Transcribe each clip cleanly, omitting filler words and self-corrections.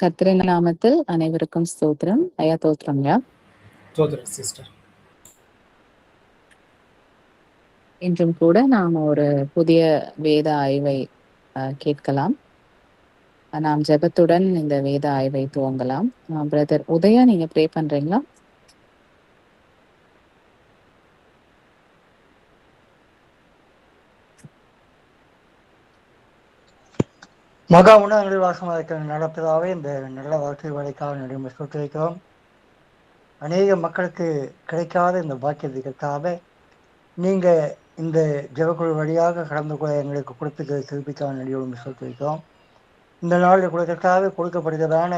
கர்த்தரின் நாமத்தில் அனைவருக்கும் ஸ்தோத்திரம். ஐயா தோத்திரம்யா. சிஸ்டர். இன்றும் கூட நாம் ஒரு புதிய வேத ஆய்வை கேட்கலாம். நாம் ஜெபத்துடன் இந்த வேத ஆய்வை துவங்கலாம். பிரதர் உதயா, நீங்க ப்ரே பண்றீங்களா? மகா உணவங்களில் வாசமாக இருக்கிற நடப்பதாவே இந்த நல்ல வாழ்க்கை வேலைக்காக நடைமுறை வைக்கிறோம். அநேக மக்களுக்கு கிடைக்காத இந்த பாக்கியத்திற்காக நீங்க இந்த ஜெபக்குழு வழியாக கடந்து கூட எங்களுக்கு கொடுத்து திருப்பிக்காக நடிகை சொல்லி வைக்கிறோம். இந்த நாளில் கொடுக்கறதுக்காக கொடுக்கப்படுகிறதான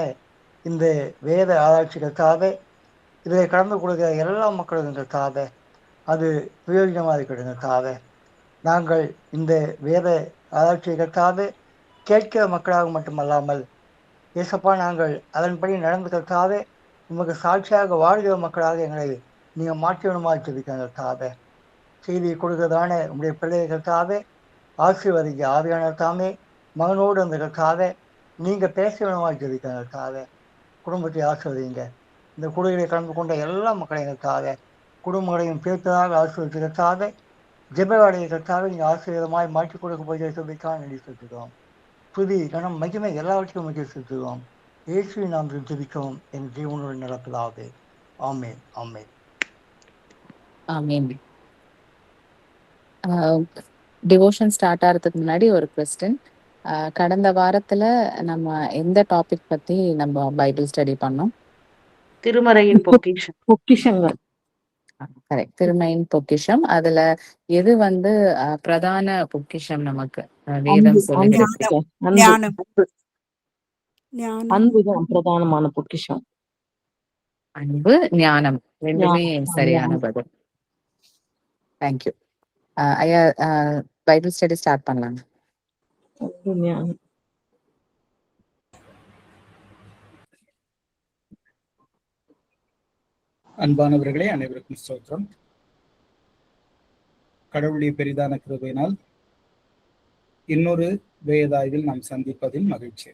இந்த வேத ஆராய்ச்சிகளுக்காக இதை கடந்து கொடுக்கிற எல்லா மக்களுக்காக அது பிரயோஜனமாக இருக்கிறதுக்காக நாங்கள் இந்த வேத ஆராய்ச்சிகளுக்காக கேட்கிற மக்களாக மட்டுமல்லாமல் ஏசப்பா நாங்கள் அதன்படி நடந்துக்கிறதுக்காக உமக்கு சாட்சியாக வாழ்கிற மக்களாக எங்களை நீங்கள் மாற்றியவனுமாக சொல்லிக்கிறதுக்காக செய்தியை கொடுக்கிறதான உங்களுடைய பிள்ளைகளுக்காக ஆசீர்வதிக்க ஆவியானதாமே மகனோடு வந்ததற்காக நீங்கள் பேசவனமாக சொல்லிக்கிறதுக்காக குடும்பத்தை ஆசீர்வதிங்க. இந்த குழுவிலை கலந்து கொண்ட எல்லா மக்களைகளுக்காக குடும்பங்களையும் பேர்த்ததாக ஆசீர்வதிக்கிறதுக்காக ஜெப வேலைகளுக்காக நீங்கள் ஆசீர்வாதமாய் மாற்றிக் கொடுக்க போகிற சொல்லிக்காக நன்றி செலுத்துகிறோம். புதி கனம் மகிமை எல்லாவற்றையும் முக்கிய செலுத்துகிறோம். இயேசுவை நாம் ஜெபிக்கவும் என் ஜீவனோடு நடப்பதாக. ஆமேன் ஆமேன் ஆமேன். டிவோஷன் ஸ்டார்ட் ஆகிறதுக்கு முன்னாடி ஒரு கொஸ்டின். கடந்த வாரத்துல நம்ம எந்த டாபிக் பத்தி நம்ம பைபிள் ஸ்டடி பண்ணோம்? திருமறையின் பொக்கிஷங்கள். கரெக்ட், திருமறையின் பொக்கிஷம். அதுல எது பிரதான பொக்கிஷம்? நமக்கு வேதம் சொல்லுகிறது அன்புதான் பிரதானமான பொக்கிஷம். அன்பு, ஞானம் ரெண்டுமே சரியான பதில். தேங்க்யூ ஐயா. பைபிள் ஸ்டடி ஸ்டார்ட் பண்ணலாம். அன்பானவர்களே, அனைவருக்கும் ஸ்தோத்திரம். கடவுளுடைய பெரிதான கிருபையினால் இன்னொரு வேதாய்வில் நாம் சந்திப்பதில் மகிழ்ச்சி.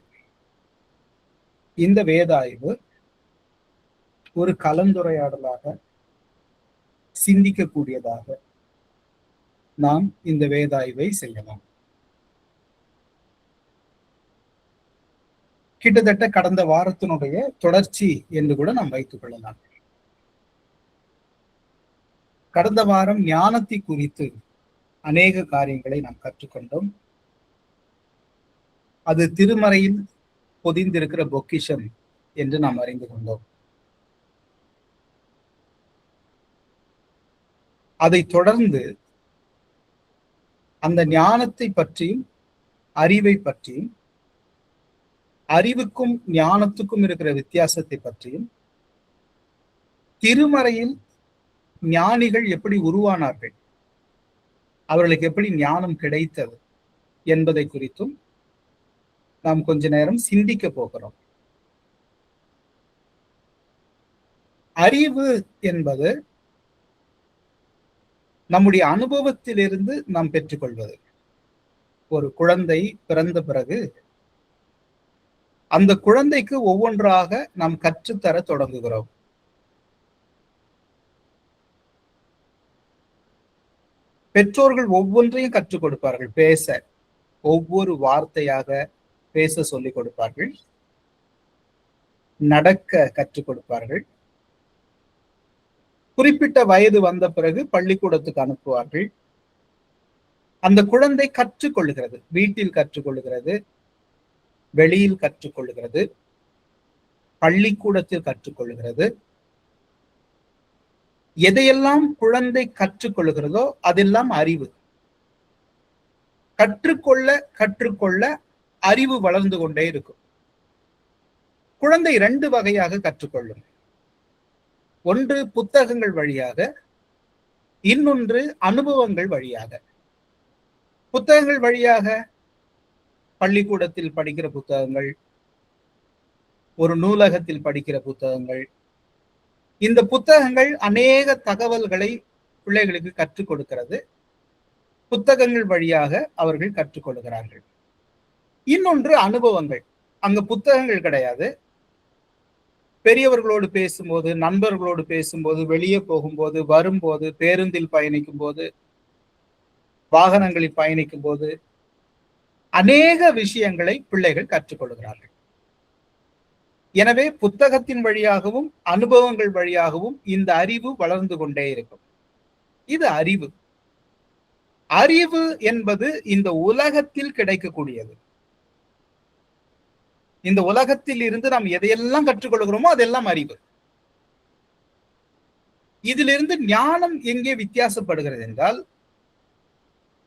இந்த வேதாய்வு ஒரு கலந்துரையாடலாக, சிந்திக்கக்கூடியதாக நாம் இந்த வேதாய்வை செய்யலாம். கிட்டத்தட்ட கடந்த வாரத்தினுடைய தொடர்ச்சி என்று கூட நாம் வைத்துக் கொள்ளலாம். கடந்த வாரம் ஞானத்தை குறித்து அநேக காரியங்களை நாம் கற்றுக்கொண்டோம். அது திருமறையில் பொதிந்திருக்கிற பொக்கிஷம் என்று நாம் அறிந்து கொண்டோம். அதை தொடர்ந்து அந்த ஞானத்தை பற்றியும் அறிவை பற்றியும், அறிவுக்கும் ஞானத்துக்கும் இருக்கிற வித்தியாசத்தை பற்றியும், திருமறையில் ஞானிகள் எப்படி உருவானார்கள், அவர்களுக்கு எப்படி ஞானம் கிடைத்தது என்பதை குறித்தும் நாம் கொஞ்ச நேரம் சிந்திக்க போகிறோம். அறிவு என்பது நம்முடைய அனுபவத்திலிருந்து நாம் பெற்றுக்கொள்வது. ஒரு குழந்தை பிறந்த பிறகு அந்த குழந்தைக்கு ஒவ்வொன்றாக நாம் கற்றுத்தர தொடங்குகிறோம். பெற்றோர்கள் ஒவ்வொன்றையும் கற்றுக் கொடுப்பார்கள். பேச ஒவ்வொரு வார்த்தையாக பேச சொல்லிக் கொடுப்பார்கள். நடக்க கற்றுக் கொடுப்பார்கள். குறிப்பிட்ட வயது வந்த பிறகு பள்ளிக்கூடத்துக்கு அனுப்புவார்கள். அந்த குழந்தை கற்றுக்கொள்ளுகிறது. வீட்டில் கற்றுக்கொள்ளுகிறது, வெளியில் கற்றுக்கொள்ளுகிறது, பள்ளிக்கூடத்தில் கற்றுக்கொள்ளுகிறது. எதையெல்லாம் குழந்தை கற்றுக்கொள்ளுகிறதோ அதெல்லாம் அறிவு. கற்றுக்கொள்ள கற்றுக்கொள்ள அறிவு வளர்ந்து கொண்டே இருக்கும். குழந்தை 2 வகையாக கற்றுக்கொள்ளும். ஒன்று புத்தகங்கள் வழியாக, இன்னொன்று அனுபவங்கள் வழியாக. புத்தகங்கள் வழியாக பள்ளிக்கூடத்தில் படிக்கிற புத்தகங்கள், ஒரு நூலகத்தில் படிக்கிற புத்தகங்கள். இந்த புத்தகங்கள் அநேக தகவல்களை பிள்ளைகளுக்கு கற்றுக் கொடுக்கிறது. புத்தகங்கள் வழியாக அவர்கள் கற்றுக்கொள்கிறார்கள். இன்னொன்று அனுபவங்கள். அங்க புத்தகங்கள் கிடையாது. பெரியவர்களோடு பேசும்போது, நண்பர்களோடு பேசும்போது, வெளியே போகும்போது, வரும்போது, பேருந்தில் பயணிக்கும் போது, வாகனங்களில் பயணிக்கும் போது அநேக விஷயங்களை பிள்ளைகள் கற்றுக்கொள்கிறார்கள். எனவே புத்தகத்தின் வழியாகவும் அனுபவங்கள் வழியாகவும் இந்த அறிவு வளர்ந்து கொண்டே இருக்கும். இது அறிவு. அறிவு என்பது இந்த உலகத்தில் கிடைக்கக்கூடியது. இந்த உலகத்தில் இருந்து நாம் எதையெல்லாம் கற்றுக்கொள்கிறோமோ அதெல்லாம் அறிவு. இதிலிருந்து ஞானம் எங்கே வித்தியாசப்படுகிறது என்றால்,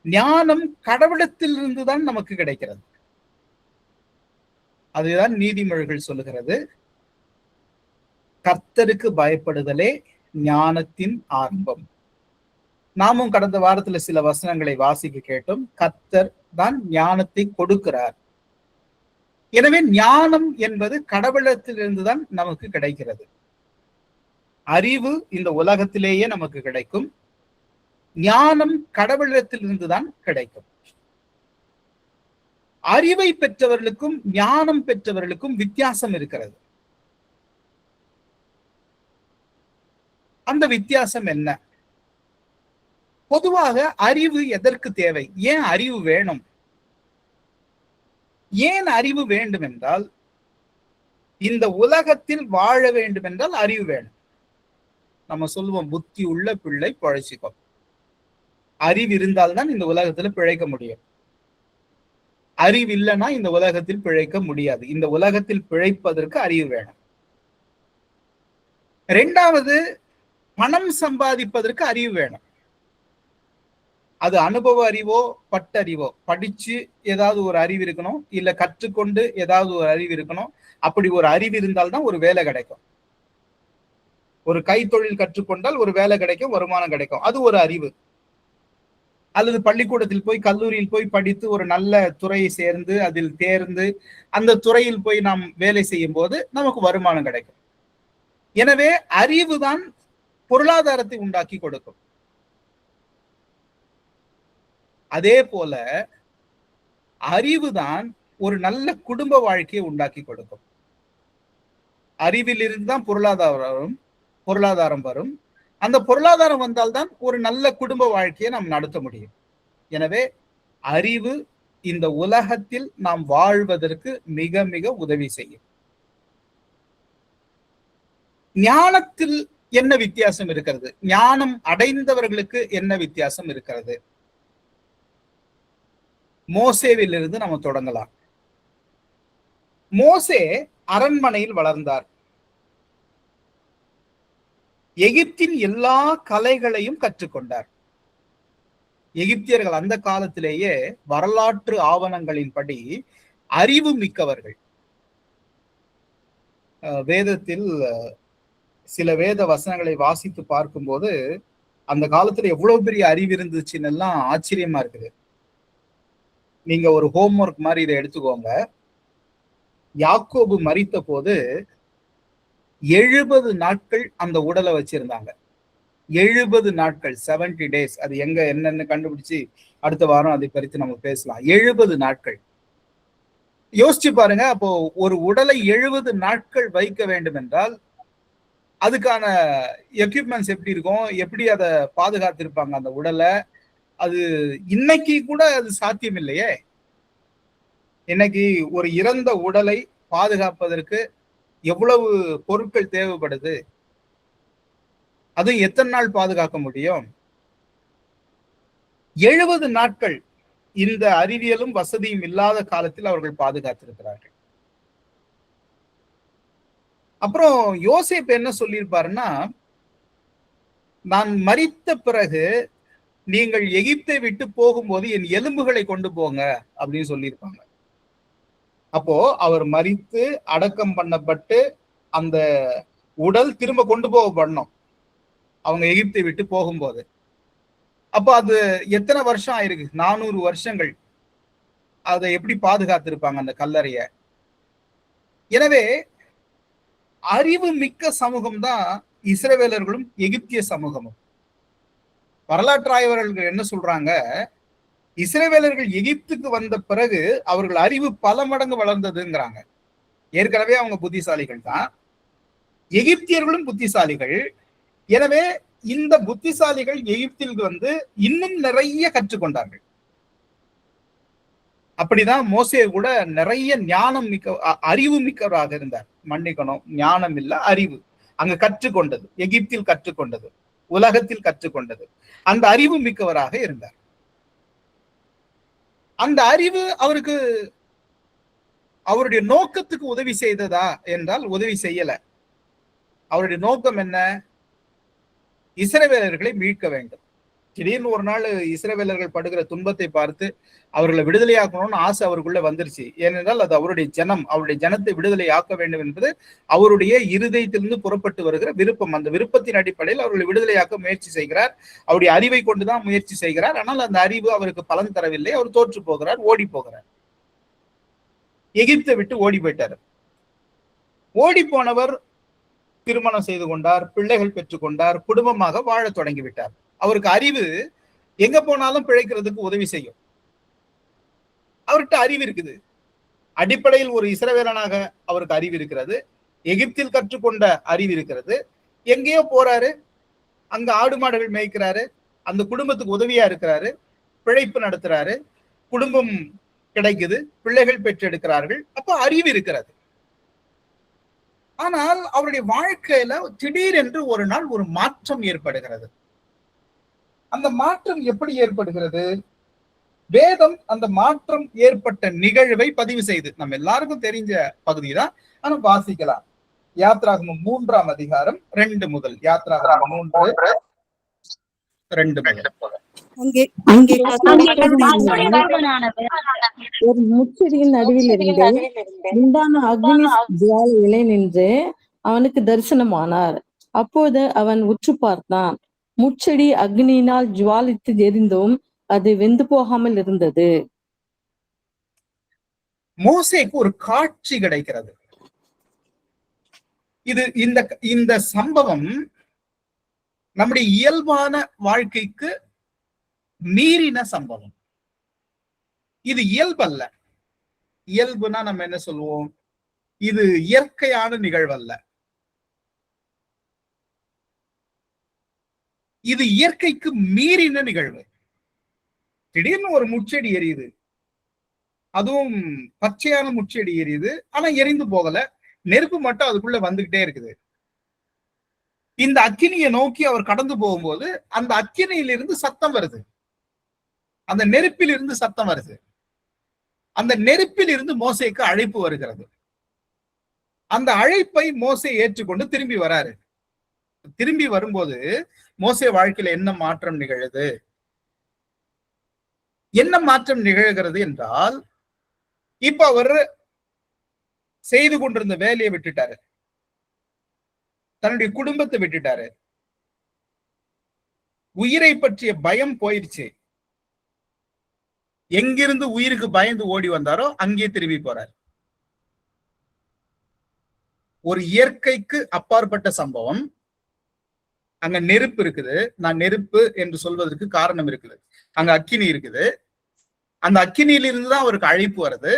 ஞானம் கடவுளத்தில் இருந்துதான் நமக்கு கிடைக்கிறது. அதுதான் நீதிமொழிகள் சொல்லுகிறது, கர்த்தருக்கு பயப்படுதலே ஞானத்தின் ஆரம்பம். நாமும் கடந்த வாரத்துல சில வசனங்களை வாசிக்க கேட்டோம். கர்த்தர் தான் ஞானத்தை கொடுக்கிறார். எனவே ஞானம் என்பது கடவுளத்திலிருந்துதான் நமக்கு கிடைக்கிறது. அறிவு இந்த உலகத்திலேயே நமக்கு கிடைக்கும். ஞானம் கடவுளத்திலிருந்துதான் கிடைக்கும். அறிவை பெற்றவர்களுக்கும் ஞானம் பெற்றவர்களுக்கும் வித்தியாசம் இருக்கிறது. அந்த வித்தியாசம் என்ன? பொதுவாக அறிவு எதற்கு தேவை? ஏன் அறிவு வேணும்? ஏன் அறிவு வேண்டும் என்றால், இந்த உலகத்தில் வாழ வேண்டும் என்றால் அறிவு வேணும். நம்ம சொல்லுவோம், புத்தி உள்ள பிள்ளை பிழைச்சிக்கும். அறிவு இருந்தால்தான் இந்த உலகத்துல பிழைக்க முடியும். அறிவு இல்லைன்னா இந்த உலகத்தில் பிழைக்க முடியாது. இந்த உலகத்தில் பிழைப்பதற்கு அறிவு வேணும். இரண்டாவது, பணம் சம்பாதிப்பதற்கு அறிவு வேணும். அது அனுபவ அறிவோ பட்டறிவோ, படிச்சு ஏதாவது ஒரு அறிவு இருக்கணும், இல்ல கற்றுக்கொண்டு ஏதாவது ஒரு அறிவு இருக்கணும். அப்படி ஒரு அறிவு இருந்தால்தான் ஒரு வேலை கிடைக்கும். ஒரு கைத்தொழில் கற்றுக்கொண்டால் ஒரு வேலை கிடைக்கும், வருமானம் கிடைக்கும். அது ஒரு அறிவு. அல்லது பள்ளிக்கூடத்தில் போய் கல்லூரியில் போய் படித்து ஒரு நல்ல துறையை சேர்ந்து அதில் தேர்ந்து அந்த துறையில் போய் நாம் வேலை செய்யும் போது நமக்கு வருமானம் கிடைக்கும். எனவே அறிவுதான் பொருளாதாரத்தை உண்டாக்கி கொடுக்கும். அதே போல அறிவுதான் ஒரு நல்ல குடும்ப வாழ்க்கையை உண்டாக்கி கொடுக்கும். அறிவிலிருந்து தான் பொருளாதாரம் வரும். அந்த பொருளாதாரம் வந்தால்தான் ஒரு நல்ல குடும்ப வாழ்க்கையை நாம் நடத்த முடியும். எனவே அறிவு இந்த உலகத்தில் நாம் வாழ்வதற்கு மிக மிக உதவி செய்யும். ஞானத்தில் என்ன வித்தியாசம் இருக்கிறது? ஞானம் அடைந்தவர்களுக்கு என்ன வித்தியாசம் இருக்கிறது? மோசேவிலிருந்து நம்ம தொடங்கலாம். மோசே அரண்மனையில் வளர்ந்தார். எகிப்தின் எல்லா கலைகளையும் கற்றுக்கொண்டார். எகிப்தியர்கள் அந்த காலத்திலேயே வரலாற்று ஆவணங்களின்படி அறிவு மிக்கவர்கள். வேதத்தில் சில வேத வசனங்களை வாசித்து பார்க்கும்போது அந்த காலத்துல எவ்வளவு பெரிய அறிவு இருந்துச்சுன்னு எல்லாம் ஆச்சரியமா இருக்குது. நீங்க ஒரு ஹோம்ஒர்க் மாதிரி இதை எடுத்துக்கோங்க. யாக்கோபு மரித்த போது 70 நாட்கள் அந்த உடலை வச்சிருந்தாங்க. 70 நாட்கள், 70 days. அது எங்க என்னன்னு கண்டுபிடிச்சு அடுத்த வாரம் அதை குறித்து நம்ம பேசலாம். 70 நாட்கள் யோசிச்சு பாருங்க. அப்போ ஒரு உடலை 70 நாட்கள் வைக்க வேண்டும் என்றால் அதுக்கான எக்யூப்மெண்ட்ஸ் எப்படி இருக்கும், எப்படி அதை பாதுகாத்திருப்பாங்க அந்த உடலை. அது இன்னைக்கு கூட அது சாத்தியம் இல்லையே. இன்னைக்கு ஒரு இறந்த உடலை பாதுகாப்பதற்கு எவ்வளவு பொருட்கள் தேவைப்படுது? அது எத்தனை நாள் பாதுகாக்க முடியும்? 70 நாட்கள் இந்த அறிவியலும் வசதியும் இல்லாத காலத்தில் அவர்கள் பாதுகாத்திருக்கிறார்கள். அப்புறம் யோசேப்பு என்ன சொல்லியிருப்பாருன்னா, நான் மரித்த பிறகு நீங்கள் எகிப்தை விட்டு போகும்போது என் எலும்புகளை கொண்டு போங்க அப்படின்னு சொல்லியிருப்பாங்க. அப்போ அவர் மரித்து அடக்கம் பண்ணப்பட்டு அந்த உடல் திரும்ப கொண்டு போகப்படணும் அவங்க எகிப்தை விட்டு போகும்போது. அப்போ அது எத்தனை வருஷம் ஆயிருக்கு? 400 வருஷங்கள். அதை எப்படி பாதுகாத்திருப்பாங்க அந்த கல்லறைய? எனவே அறிவு மிக்க சமூகம் தான் இஸ்ரவேலர்களும் எகிப்திய சமூகமும். வரலாற்று ஆய்வர்கள் என்ன சொல்றாங்க, இஸ்ரவேலர்கள் எகிப்துக்கு வந்த பிறகு அவர்கள் அறிவு பல மடங்கு வளர்ந்ததுங்கிறாங்க. ஏற்கனவே அவங்க புத்திசாலிகள் தான், எகிப்தியர்களும் புத்திசாலிகள். எனவே இந்த புத்திசாலிகள் எகிப்தில் வந்து இன்னும் நிறைய கற்றுக்கொண்டார்கள். அப்படிதான் மோசே கூட நிறைய ஞானம் மிக்க அறிவு மிக்கவராக இருந்தார். மன்னிக்கணும், ஞானம் இல்ல, அறிவு. அங்க கற்றுக்கொண்டது, எகிப்தில் கற்றுக்கொண்டது, உலகத்தில் கற்றுக்கொண்டது, அந்த அறிவு மிக்கவராக இருந்தார். அந்த அறிவு அவருக்கு அவருடைய நோக்கத்துக்கு உதவி செய்ததா என்றால் உதவி செய்யல. அவருடைய நோக்கம் என்ன? இஸ்ரவேலர்களை மீட்க வேண்டும். திடீர்னு ஒரு நாள் இஸ்ரவேலர்கள் படுகிற துன்பத்தை பார்த்து அவர்களை விடுதலையாக்கணும்னு ஆசை அவருக்குள்ள வந்துருச்சு. ஏனென்றால் அது அவருடைய ஜனம், அவருடைய ஜனத்தை விடுதலையாக்க வேண்டும் என்பது அவருடைய இருதயத்திலிருந்து புறப்பட்டு வருகிற விருப்பம். அந்த விருப்பத்தின் அடிப்படையில் அவர்களை விடுதலையாக்க முயற்சி செய்கிறார். அவருடைய அறிவை கொண்டுதான் முயற்சி செய்கிறார். ஆனால் அந்த அறிவு அவருக்கு பலன் தரவில்லை. அவர் தோற்று போகிறார், ஓடி போகிறார். எகிப்தை விட்டு ஓடி போயிட்டார். ஓடி போனவர் திருமணம் செய்து கொண்டார், பிள்ளைகள் பெற்றுக்கொண்டார், குடும்பமாக வாழ தொடங்கிவிட்டார். அவருக்கு அறிவு எங்க போனாலும் பிழைக்கிறதுக்கு உதவி செய்யும். அவர்கிட்ட அறிவு இருக்குது. அடிப்படையில் ஒரு இஸ்ரவேலனாக அவருக்கு அறிவு இருக்கிறது. எகிப்தில் கற்றுக்கொண்ட அறிவு இருக்கிறது. எங்கேயோ போறாரு, அங்க ஆடு மாடுகள் மேய்க்கிறாரு, அந்த குடும்பத்துக்கு உதவியா இருக்கிறாரு, பிழைப்பு நடத்துறாரு, குடும்பம் கிடைக்குது, பிள்ளைகள் பெற்றெடுக்கிறார்கள். அப்ப அறிவு இருக்கிறது. ஆனால் அவருடைய வாழ்க்கையில திடீரென்று ஒரு நாள் ஒரு மாற்றம் ஏற்படுகிறது. அந்த மாற்றம் எப்படி ஏற்படுகிறது? வேதம் அந்த மாற்றம் ஏற்பட்ட நிகழ்வை பதிவு செய்து, நம்ம எல்லாருக்கும் தெரிஞ்ச பகுதி தான், ஆனா வாசிக்கலாம். யாத்ராகமம் 3ஆம் அதிகாரம் 2 முதல். யாத்ராகமம் 3:2 முதல். ஒரு முச்செடியின் நடுவில் இருந்து உண்டான அக்னி ஜுவாலையிலே நின்று அவனுக்கு தரிசனமானார். அப்போது அவன் உற்று பார்த்தான். முச்செடி அக்னியினால் ஜுவாலித்து எரிந்தும் அது வெந்து போகாமல் இருந்தது. மோசேக்கு ஒரு காட்சி கிடைக்கிறது. இது இந்த சம்பவம் நம்முடைய இயல்பான வாழ்க்கைக்கு மீறின சம்பவம். இது இயல்பல்ல. இயல்புனா நம்ம என்ன சொல்லுவோம்? இது இயற்கையான நிகழ்வல்ல. இது இயற்கைக்கு மீறின நிகழ்வு. திடீர்னு ஒரு முச்செடி எரியுது, அதுவும் பச்சையான முச்செடி எரியுது. ஆனா எரிந்து போகல, நெருப்பு மட்டும் அதுக்குள்ள வந்துகிட்டே இருக்குது. இந்த அக்கினியை நோக்கி அவர் கடந்து போகும்போது அந்த அக்கினியிலிருந்து சத்தம் வருது, அந்த நெருப்பில் இருந்து சத்தம் வருது. அந்த நெருப்பில் இருந்து மோசேக்கு அழைப்பு வருகிறது. அந்த அழைப்பை மோசே ஏற்றுக்கொண்டு திரும்பி வராரு. திரும்பி வரும்போது மோசே வாழ்க்கையில என்ன மாற்றம் நிகழுது? என்ன மாற்றம் நிகழ்கிறது என்றால், இப்ப அவர் செய்து கொண்டிருந்த வேலையை விட்டுட்டாரு, தன்னுடைய குடும்பத்தை விட்டுட்டாரு, உயிரை பற்றிய பயம் போயிருச்சு. எங்கிருந்து உயிருக்கு பயந்து ஓடி வந்தாரோ அங்கே திரும்பி போறார். ஒரு இயற்கைக்கு அப்பாற்பட்ட சம்பவம். அங்க நெருப்பு இருக்குது. நான் நெருப்பு என்று சொல்வதற்கு காரணம் இருக்குது. அங்க அக்கினி இருக்குது. அந்த அக்கினியிலிருந்து தான் அவருக்கு அழைப்பு வருது.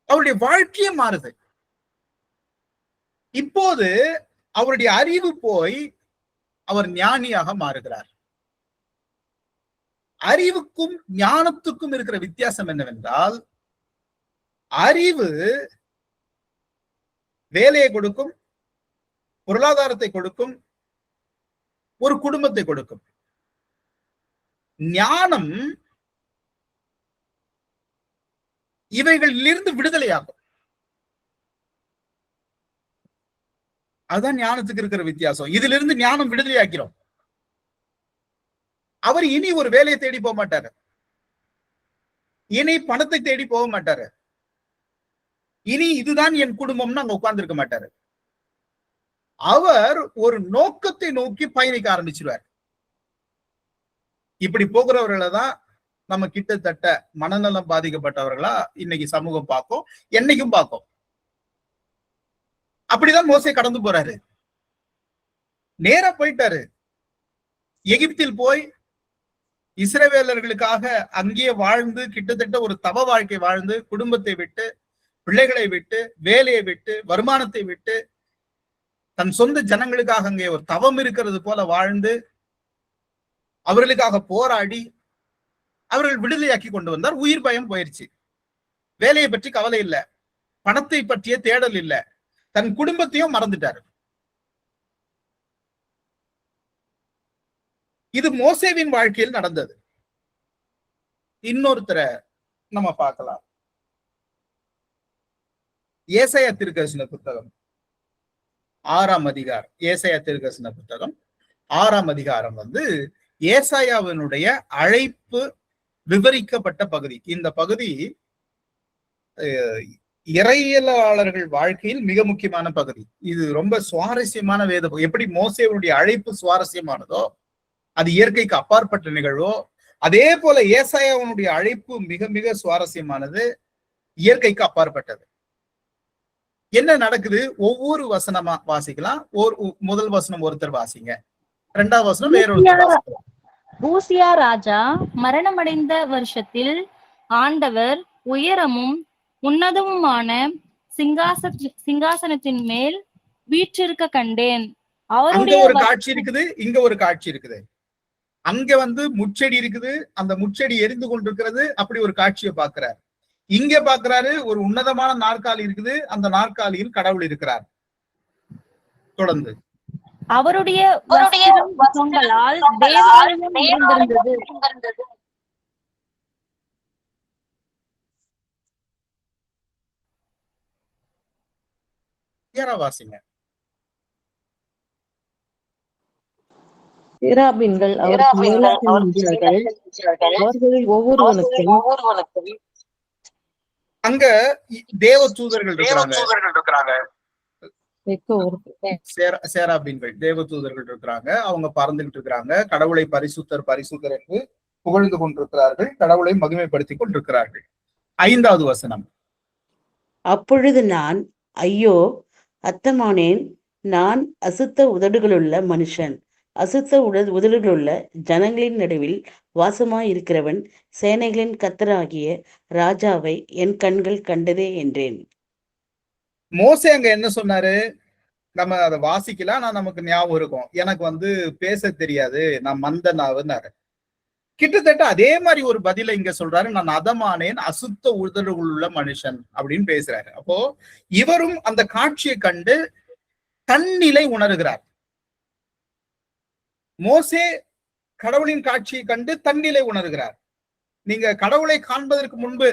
அவருடைய வாழ்க்கையே மாறுது. இப்போது அவருடைய அறிவு போய் அவர் ஞானியாக மாறுகிறார். அறிவுக்கும் ஞானத்துக்கும் இருக்கிற வித்தியாசம் என்னவென்றால், அறிவு வேலையை கொடுக்கும், பொருளாதாரத்தை கொடுக்கும், ஒரு குடும்பத்தை கொடுக்கும். ஞானம் இவைகளிலிருந்து விடுதலையாகும். அதுதான் ஞானத்துக்கு இருக்கிற வித்தியாசம். இதுல இருந்து ஞானம் விடுதலையாக்கிறோம். அவர் இனி ஒரு வேலையை தேடி போக மாட்டாரு, இனி பணத்தை தேடி போக மாட்டாரு, இனி இதுதான் என் குடும்பம்னு அங்க உட்கார்ந்து இருக்க மாட்டாரு. அவர் ஒரு நோக்கத்தை நோக்கி பயணிக்க ஆரம்பிச்சிருவார். இப்படி போகிறவர்களை தான் நம்ம கிட்டத்தட்ட மனநலம் பாதிக்கப்பட்டவர்களா இன்னைக்கு சமூகம் பார்க்கும், என்னைக்கும் பார்க்கும். அப்படிதான் மோசே கடந்து போறாரு. நேரா போயிட்டாரு. எகிப்தில் போய் இஸ்ரவேலர்களுக்காக அங்கேயே வாழ்ந்து கிட்டத்தட்ட ஒரு தவ வாழ்க்கை வாழ்ந்து குடும்பத்தை விட்டு, பிள்ளைகளை விட்டு, வேலையை விட்டு, வருமானத்தை விட்டு, தன் சொந்த ஜனங்களுக்காக அங்கே ஒரு தவம் இருக்கிறது போல வாழ்ந்து அவர்களுக்காக போராடி அவர்கள் விடுதலையாக்கி கொண்டு வந்தார். உயிர் பயம் போயிருச்சு. வேலையை பற்றி கவலை இல்லை, பணத்தை பற்றிய தேடல் இல்லை, தன் குடும்பத்தையும் மறந்துட்டாரு. இது மோசேவின் வாழ்க்கையில் நடந்தது. இன்னொருத்தரை நம்ம பார்க்கலாம். ஏசாயா தீர்க்கதரிசன புத்தகம் 6ஆம் அதிகாரம். ஏசாயா தீர்க்கதரிசன புத்தகம் 6ஆம் அதிகாரம் ஏசாயாவினுடைய அழைப்பு விவரிக்கப்பட்ட பகுதி. இந்த பகுதி இறையியலாளர்கள் வாழ்க்கையில் மிக முக்கியமான பகுதி. இது ரொம்ப சுவாரஸ்யமான வேத. எப்படி மோசேவனுடைய அழைப்பு சுவாரஸ்யமானதோ, அது இயற்கைக்கு அப்பாற்பட்ட நிகழ்வோ, அதே போல ஏசாயாவினுடைய அழைப்பு மிக மிக சுவாரஸ்யமானது, இயற்கைக்கு அப்பாற்பட்டது. என்ன நடக்குது? ஒவ்வொரு வசனமா வாசிக்கலாம். முதல் வசனம் ஒருத்தர் வாசிங்க, 2வது வசனம் வேறொருத்தர் வாசிக்கலாம். ஊசியா ராஜா மரணமடைந்த வருஷத்தில் ஆண்டவர் உயரமும் உன்னதமுமான சிங்காசனத்தின் மேல் வீற்றிருக்க கண்டேன். அவருடைய ஒரு காட்சி இருக்குது, இங்க ஒரு காட்சி இருக்குது. அங்க முச்செடி இருக்குது, அந்த முச்செடி எரிந்து கொண்டிருக்கிறது. அப்படி ஒரு காட்சியை பார்க்கிறார். இங்க பாக்குறாரு, ஒரு உன்னதமான நாற்காலி இருக்குது, அந்த நாற்காலியில் கடவுள் இருக்கிறார். தொடர்ந்து அவருடைய வஸ்திரங்களால் தேவாலயம் நிறைந்திருந்தது. வாசிங்க. சேராபீன்கள் அவருக்கு மேலாக நின்றார்கள். அவர்களில் ஒவ்வொருவனுக்கும் அங்க தேவ தூதர்கள் இருக்கிறாங்க. சேராபீன்கள் தேவ தூதர்கள் இருக்கிறாங்க. அவங்க பறந்துகிட்டு இருக்கிறாங்க. கடவுளை பரிசுத்தர் பரிசுத்தர் என்று புகழ்ந்து கொண்டிருக்கிறார்கள். கடவுளை மகிமைப்படுத்திக் கொண்டிருக்கிறார்கள். 5வது வசனம். அப்பொழுது நான், ஐயோ அத்தமானேன், நான் அசுத்த உதடுகளுள்ள மனுஷன், அசுத்த உதடுகளுள்ள ஜனங்களின் நடுவில் வாசமாயிருக்கிறவன், சேனைகளின் கர்த்தராகிய ராஜாவை என் கண்கள் கண்டதே என்றேன். மோசே அங்க என்ன சொன்னாரு? நம்ம அதை வாசிக்கலாம், நான் நமக்கு ஞாபகம் இருக்கும். எனக்கு பேச தெரியாது, நான் மந்தனாவுன்னாரு. கிட்டத்தட்ட அதே மாதிரி ஒரு பதில இங்க சொல்றாரு. நான் அதமானேன், அசுத்த உதடுகள் உள்ள மனுஷன் அப்படின்னு பேசுறாரு. அப்போ இவரும் அந்த காட்சியை கண்டு தன்னிலை உணர்கிறார். மோசே கடவுளின் காட்சியை கண்டு தன்னிலை உணர்கிறார். நீங்க கடவுளை காண்பதற்கு முன்பு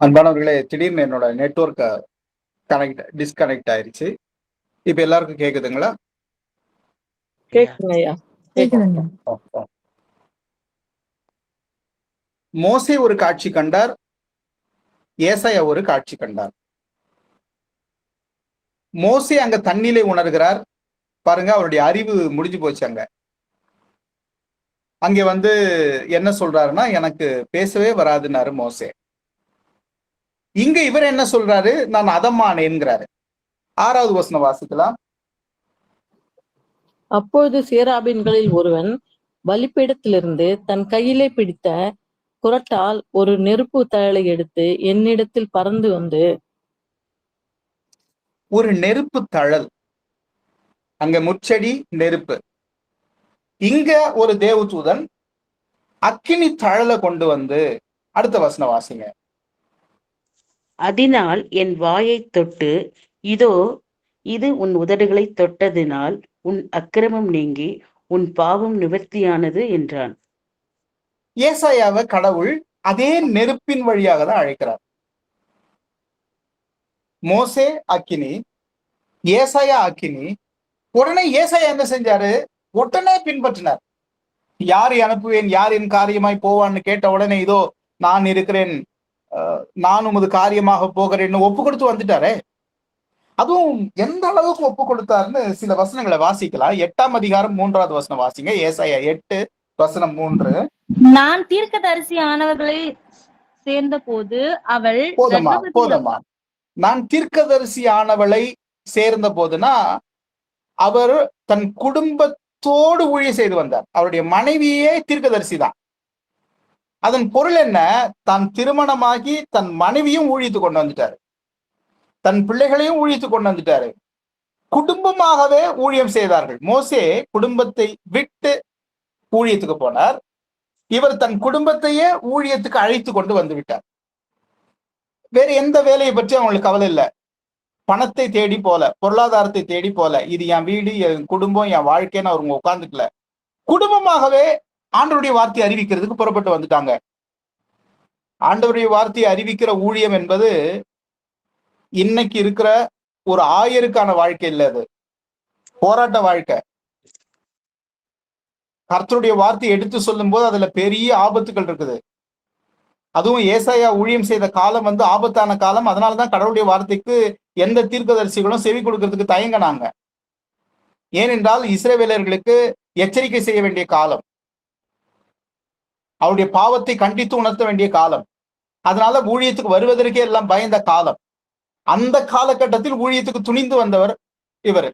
அன்பானவர்களே, திடீர்னு என்னோட நெட்வொர்க் டிஸ்கனெக்ட் ஆயிருச்சு. இப்ப எல்லாருக்கும் கேக்குதுங்களா? மோசே ஒரு காட்சி கண்டார், ஏசாயா ஒரு காட்சி கண்டார். மோசே அங்க தன்னிலை உணர்கிறார். பாருங்க, அவருடைய அறிவு முடிஞ்சு போச்சு. அங்கே என்ன சொல்றாருன்னா, எனக்கு பேசவே வராதுன்னாரு மோசே. இங்க இவர் என்ன சொல்றாரு? நான் அதமானேன்கிறாரு. 6வது வசனம் வாசிக்கலாம். அப்பொழுது சேராபீன்களில் ஒருவன் பலிபீடத்திலிருந்து தன் கையிலே பிடித்த குறட்டால் ஒரு நெருப்பு தழலை எடுத்து என்னிடத்தில் பறந்து வந்து. ஒரு நெருப்பு தழல், அங்க முச்செடி, நெருப்பு. இங்க ஒரு தேவதூதன் அக்கினி தழலை கொண்டு வந்து. அடுத்த வசனம் வாசிங்க. அதனால் என் வாயை தொட்டு, இதோ இது உன் உதடுகளை தொட்டதினால் உன் அக்கிரமம் நீங்கி உன் பாவம் நிவர்த்தியானது என்றான். ஏசாயாவை கடவுள் அதே நெருப்பின் வழியாக தான் அழைக்கிறார். மோசே அக்கினி, ஏசாயா அக்கினி. உடனே ஏசாயா என்ன செஞ்சாரு? உடனே பின்பற்றினார். யாரை அனுப்புவேன், யார் என் காரியமாய் போவான்னு கேட்ட உடனே, இதோ நான் இருக்கிறேன், நான் உமது காரியமாக போகிறேன்னு ஒப்பு கொடுத்து வந்துட்டாரே. அதுவும் எந்த அளவுக்கு ஒப்பு கொடுத்தாருன்னு சில வசனங்களை வாசிக்கலாம். 8ஆம் அதிகாரம் 3வது வசனம் வாசிங்க. ஏசாயா 8:3. நான் தீர்க்கதரிசி ஆனவர்களை சேர்ந்த போது அவள் போதமா நான் தீர்க்கதரிசி ஆனவளை சேர்ந்த போதுனா அவர் தன் குடும்பத்தோடு ஊழியம் செய்து வந்தார். அவருடைய மனைவியே தீர்க்கதரிசி தான். அதன் பொருள் என்ன? தான் திருமணமாகி தன் மனைவியும் ஊழியத்து கொண்டு வந்துட்டாரு, தன் பிள்ளைகளையும் ஊழியத்து கொண்டு வந்துட்டாரு. குடும்பமாகவே ஊழியம் செய்தார்கள். மோசே குடும்பத்தை விட்டு ஊழியத்துக்கு போனார். இவர் தன் குடும்பத்தையே ஊழியத்துக்கு அழைத்து கொண்டு வந்து விட்டார். வேற எந்த வேலையை பற்றி அவங்களுக்கு கவலை இல்லை. பணத்தை தேடி போல, பொருளாதாரத்தை தேடி போல, இது என் வீடு, என் குடும்பம், என் வாழ்க்கைன்னு அவங்க உட்கார்ந்துக்கல. குடும்பமாகவே ஆண்டவருடைய வார்த்தையை அறிவிக்கிறதுக்கு புறப்பட்டு வந்துட்டாங்க. ஆண்டவருடைய வார்த்தையை அறிவிக்கிற ஊழியம் என்பது இன்னைக்கு இருக்கிற ஒரு ஆயருக்கான வாழ்க்கை இல்லை, அது போராட்ட வாழ்க்கை. கர்த்தருடைய வார்த்தையை எடுத்து சொல்லும் போது அதுல பெரிய ஆபத்துகள் இருக்குது. அதுவும் ஏசாயா ஊழியம் செய்த காலம் ஆபத்தான காலம். அதனாலதான் கடவுளுடைய வார்த்தைக்கு எந்த தீர்க்கதரிசிகளும் செவி கொடுக்கறதுக்கு தயங்கினாங்க. ஏனென்றால் இஸ்ரவேலர்களுக்கு எச்சரிக்கை செய்ய வேண்டிய காலம், அவருடைய பாவத்தை கண்டித்து உணர்த்த வேண்டிய காலம். அதனால ஊழியத்துக்கு வருவதற்கே எல்லாம் பயந்த காலம். அந்த காலகட்டத்தில் ஊழியத்துக்கு துணிந்து வந்தவர் இவர்.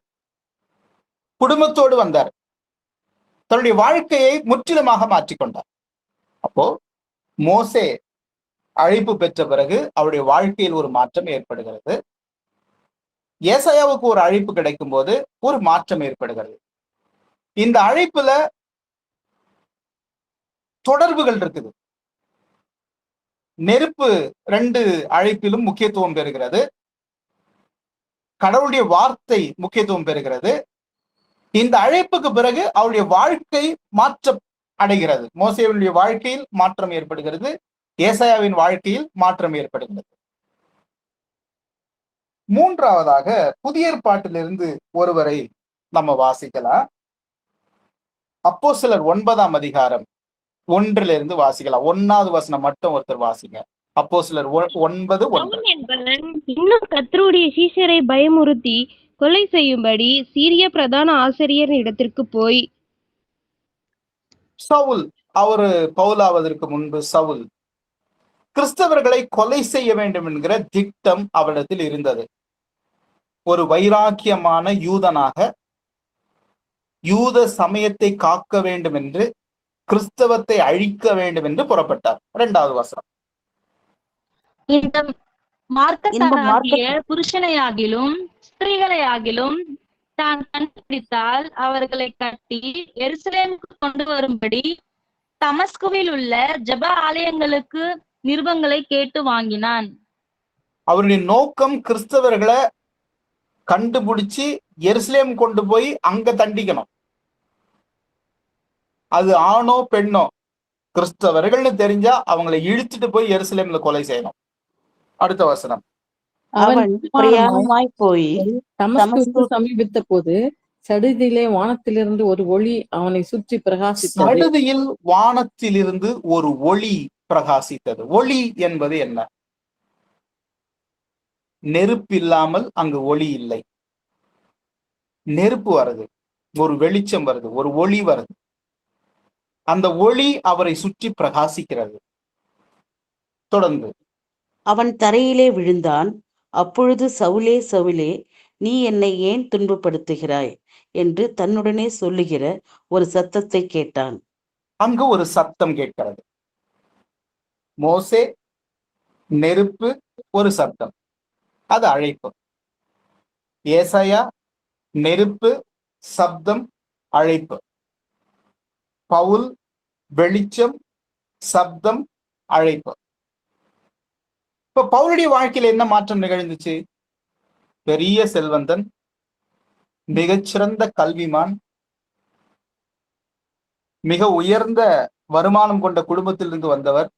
குடும்பத்தோடு வந்தார், தன்னுடைய வாழ்க்கையை முற்றிலுமாக மாற்றிக்கொண்டார். அப்போ மோசே அழைப்பு பெற்ற பிறகு அவருடைய வாழ்க்கையில் ஒரு மாற்றம் ஏற்படுகிறது. ஏசாயாவுக்கு ஒரு அழைப்பு கிடைக்கும் போது ஒரு மாற்றம் ஏற்படுகிறது. இந்த அழைப்புல தொடர்புகள் இருக்குது. நெருப்பு 2 அழைப்பிலும் முக்கியத்துவம் பெறுகிறது. கடவுளுடைய வார்த்தை முக்கியத்துவம் பெறுகிறது. இந்த அழைப்புக்கு பிறகு அவருடைய வாழ்க்கை மாற்றம் அடைகிறது. மோசேவினுடைய வாழ்க்கையில் மாற்றம் ஏற்படுகிறது, ஏசாயாவின் வாழ்க்கையில் மாற்றம் ஏற்படுகிறது. மூன்றாவதாக புதிய ஏற்பாட்டிலிருந்து ஒருவரை நம்ம வாசிக்கலாம். அப்போஸ்தலர் 9ஆம் அதிகாரம் 1 வாசிக்கலாம். 1வது வசனம் மட்டும் ஒருத்தர் வாசிங்க. அப்போஸ்தலர் 9:1. என்பவன் இன்னும் கர்த்தருடைய சீஷரை பயமுறுத்தி கொலை செய்யும்படி சீரிய பிரதான ஆசிரியர் இடத்திற்கு போய், சவுல், அவரு பவுலாவதற்கு முன்பு சவுல், கிறிஸ்தவர்களை கொலை செய்ய வேண்டும் என்கிற திட்டம் அவரிடத்தில் இருந்தது. ஒரு வைராக்கியமான யூதனாக யூத சமயத்தை காக்க வேண்டும் என்று, கிறிஸ்தவத்தை அழிக்க வேண்டும் என்று புறப்பட்டார். 2வது வசனம். இந்த மார்க்கத்தாராகிய புருஷனையாகிலும் ஸ்திரீகளையாகிலும் தான் கண்டுபிடித்தால் அவர்களை கட்டி எருசலேமுக்கு கொண்டு வரும்படி தமஸ்குவில் உள்ள ஜெப ஆலயங்களுக்கு நிருபங்களை கேட்டு வாங்கினான். அவருடைய நோக்கம் கிறிஸ்தவர்களை கண்டுபிடிச்சு எருசலேம் கொண்டு போய் அங்க தண்டிக்கணும். அது ஆணோ பெண்ணோ கிறிஸ்தவர்கள்னு தெரிஞ்சா அவங்களை இழுத்துட்டு போய் எருசலேம்ல கொலை செய்யணும். அடுத்த வசனம். அவன் பிரயாணமாய் போய் தமஸ்குவுக்கு சமீபித்த போது சடுதியிலே வானத்திலிருந்து ஒரு ஒளி அவனை சுற்றி பிரகாசித்தது. சடுதியில் வானத்திலிருந்து ஒரு ஒளி பிரகாசித்தது. ஒளி என்பது என்ன? நெருப்பு இல்லாமல் அங்கு ஒளி இல்லை. நெருப்பு வருது, ஒரு வெளிச்சம் வருது, ஒரு ஒளி வருது. அந்த ஒளி அவரை சுற்றி பிரகாசிக்கிறது. தொடர்ந்து. அவன் தரையிலே விழுந்தான். அப்பொழுது சவுலே, சவுலே, நீ என்னை ஏன் துன்பப்படுத்துகிறாய் என்று தன்னுடனே சொல்லுகிற ஒரு சத்தத்தை கேட்டான். அங்கு ஒரு சத்தம் கேட்கிறது. மோசே, நெருப்பு, ஒரு சத்தம், அது அழைப்பு. ஏசாயா, நெருப்பு, சப்தம், அழைப்பு. பவுல், வெளிச்சம், சப்தம், அழைப்பு. இப்ப பவுலுடைய வாழ்க்கையில என்ன மாற்றம் நிகழ்ந்துச்சு? பெரிய செல்வந்தன், மிகச்சிறந்த கல்விமான், மிக உயர்ந்த வருமானம் கொண்ட குடும்பத்திலிருந்து வந்தவர்.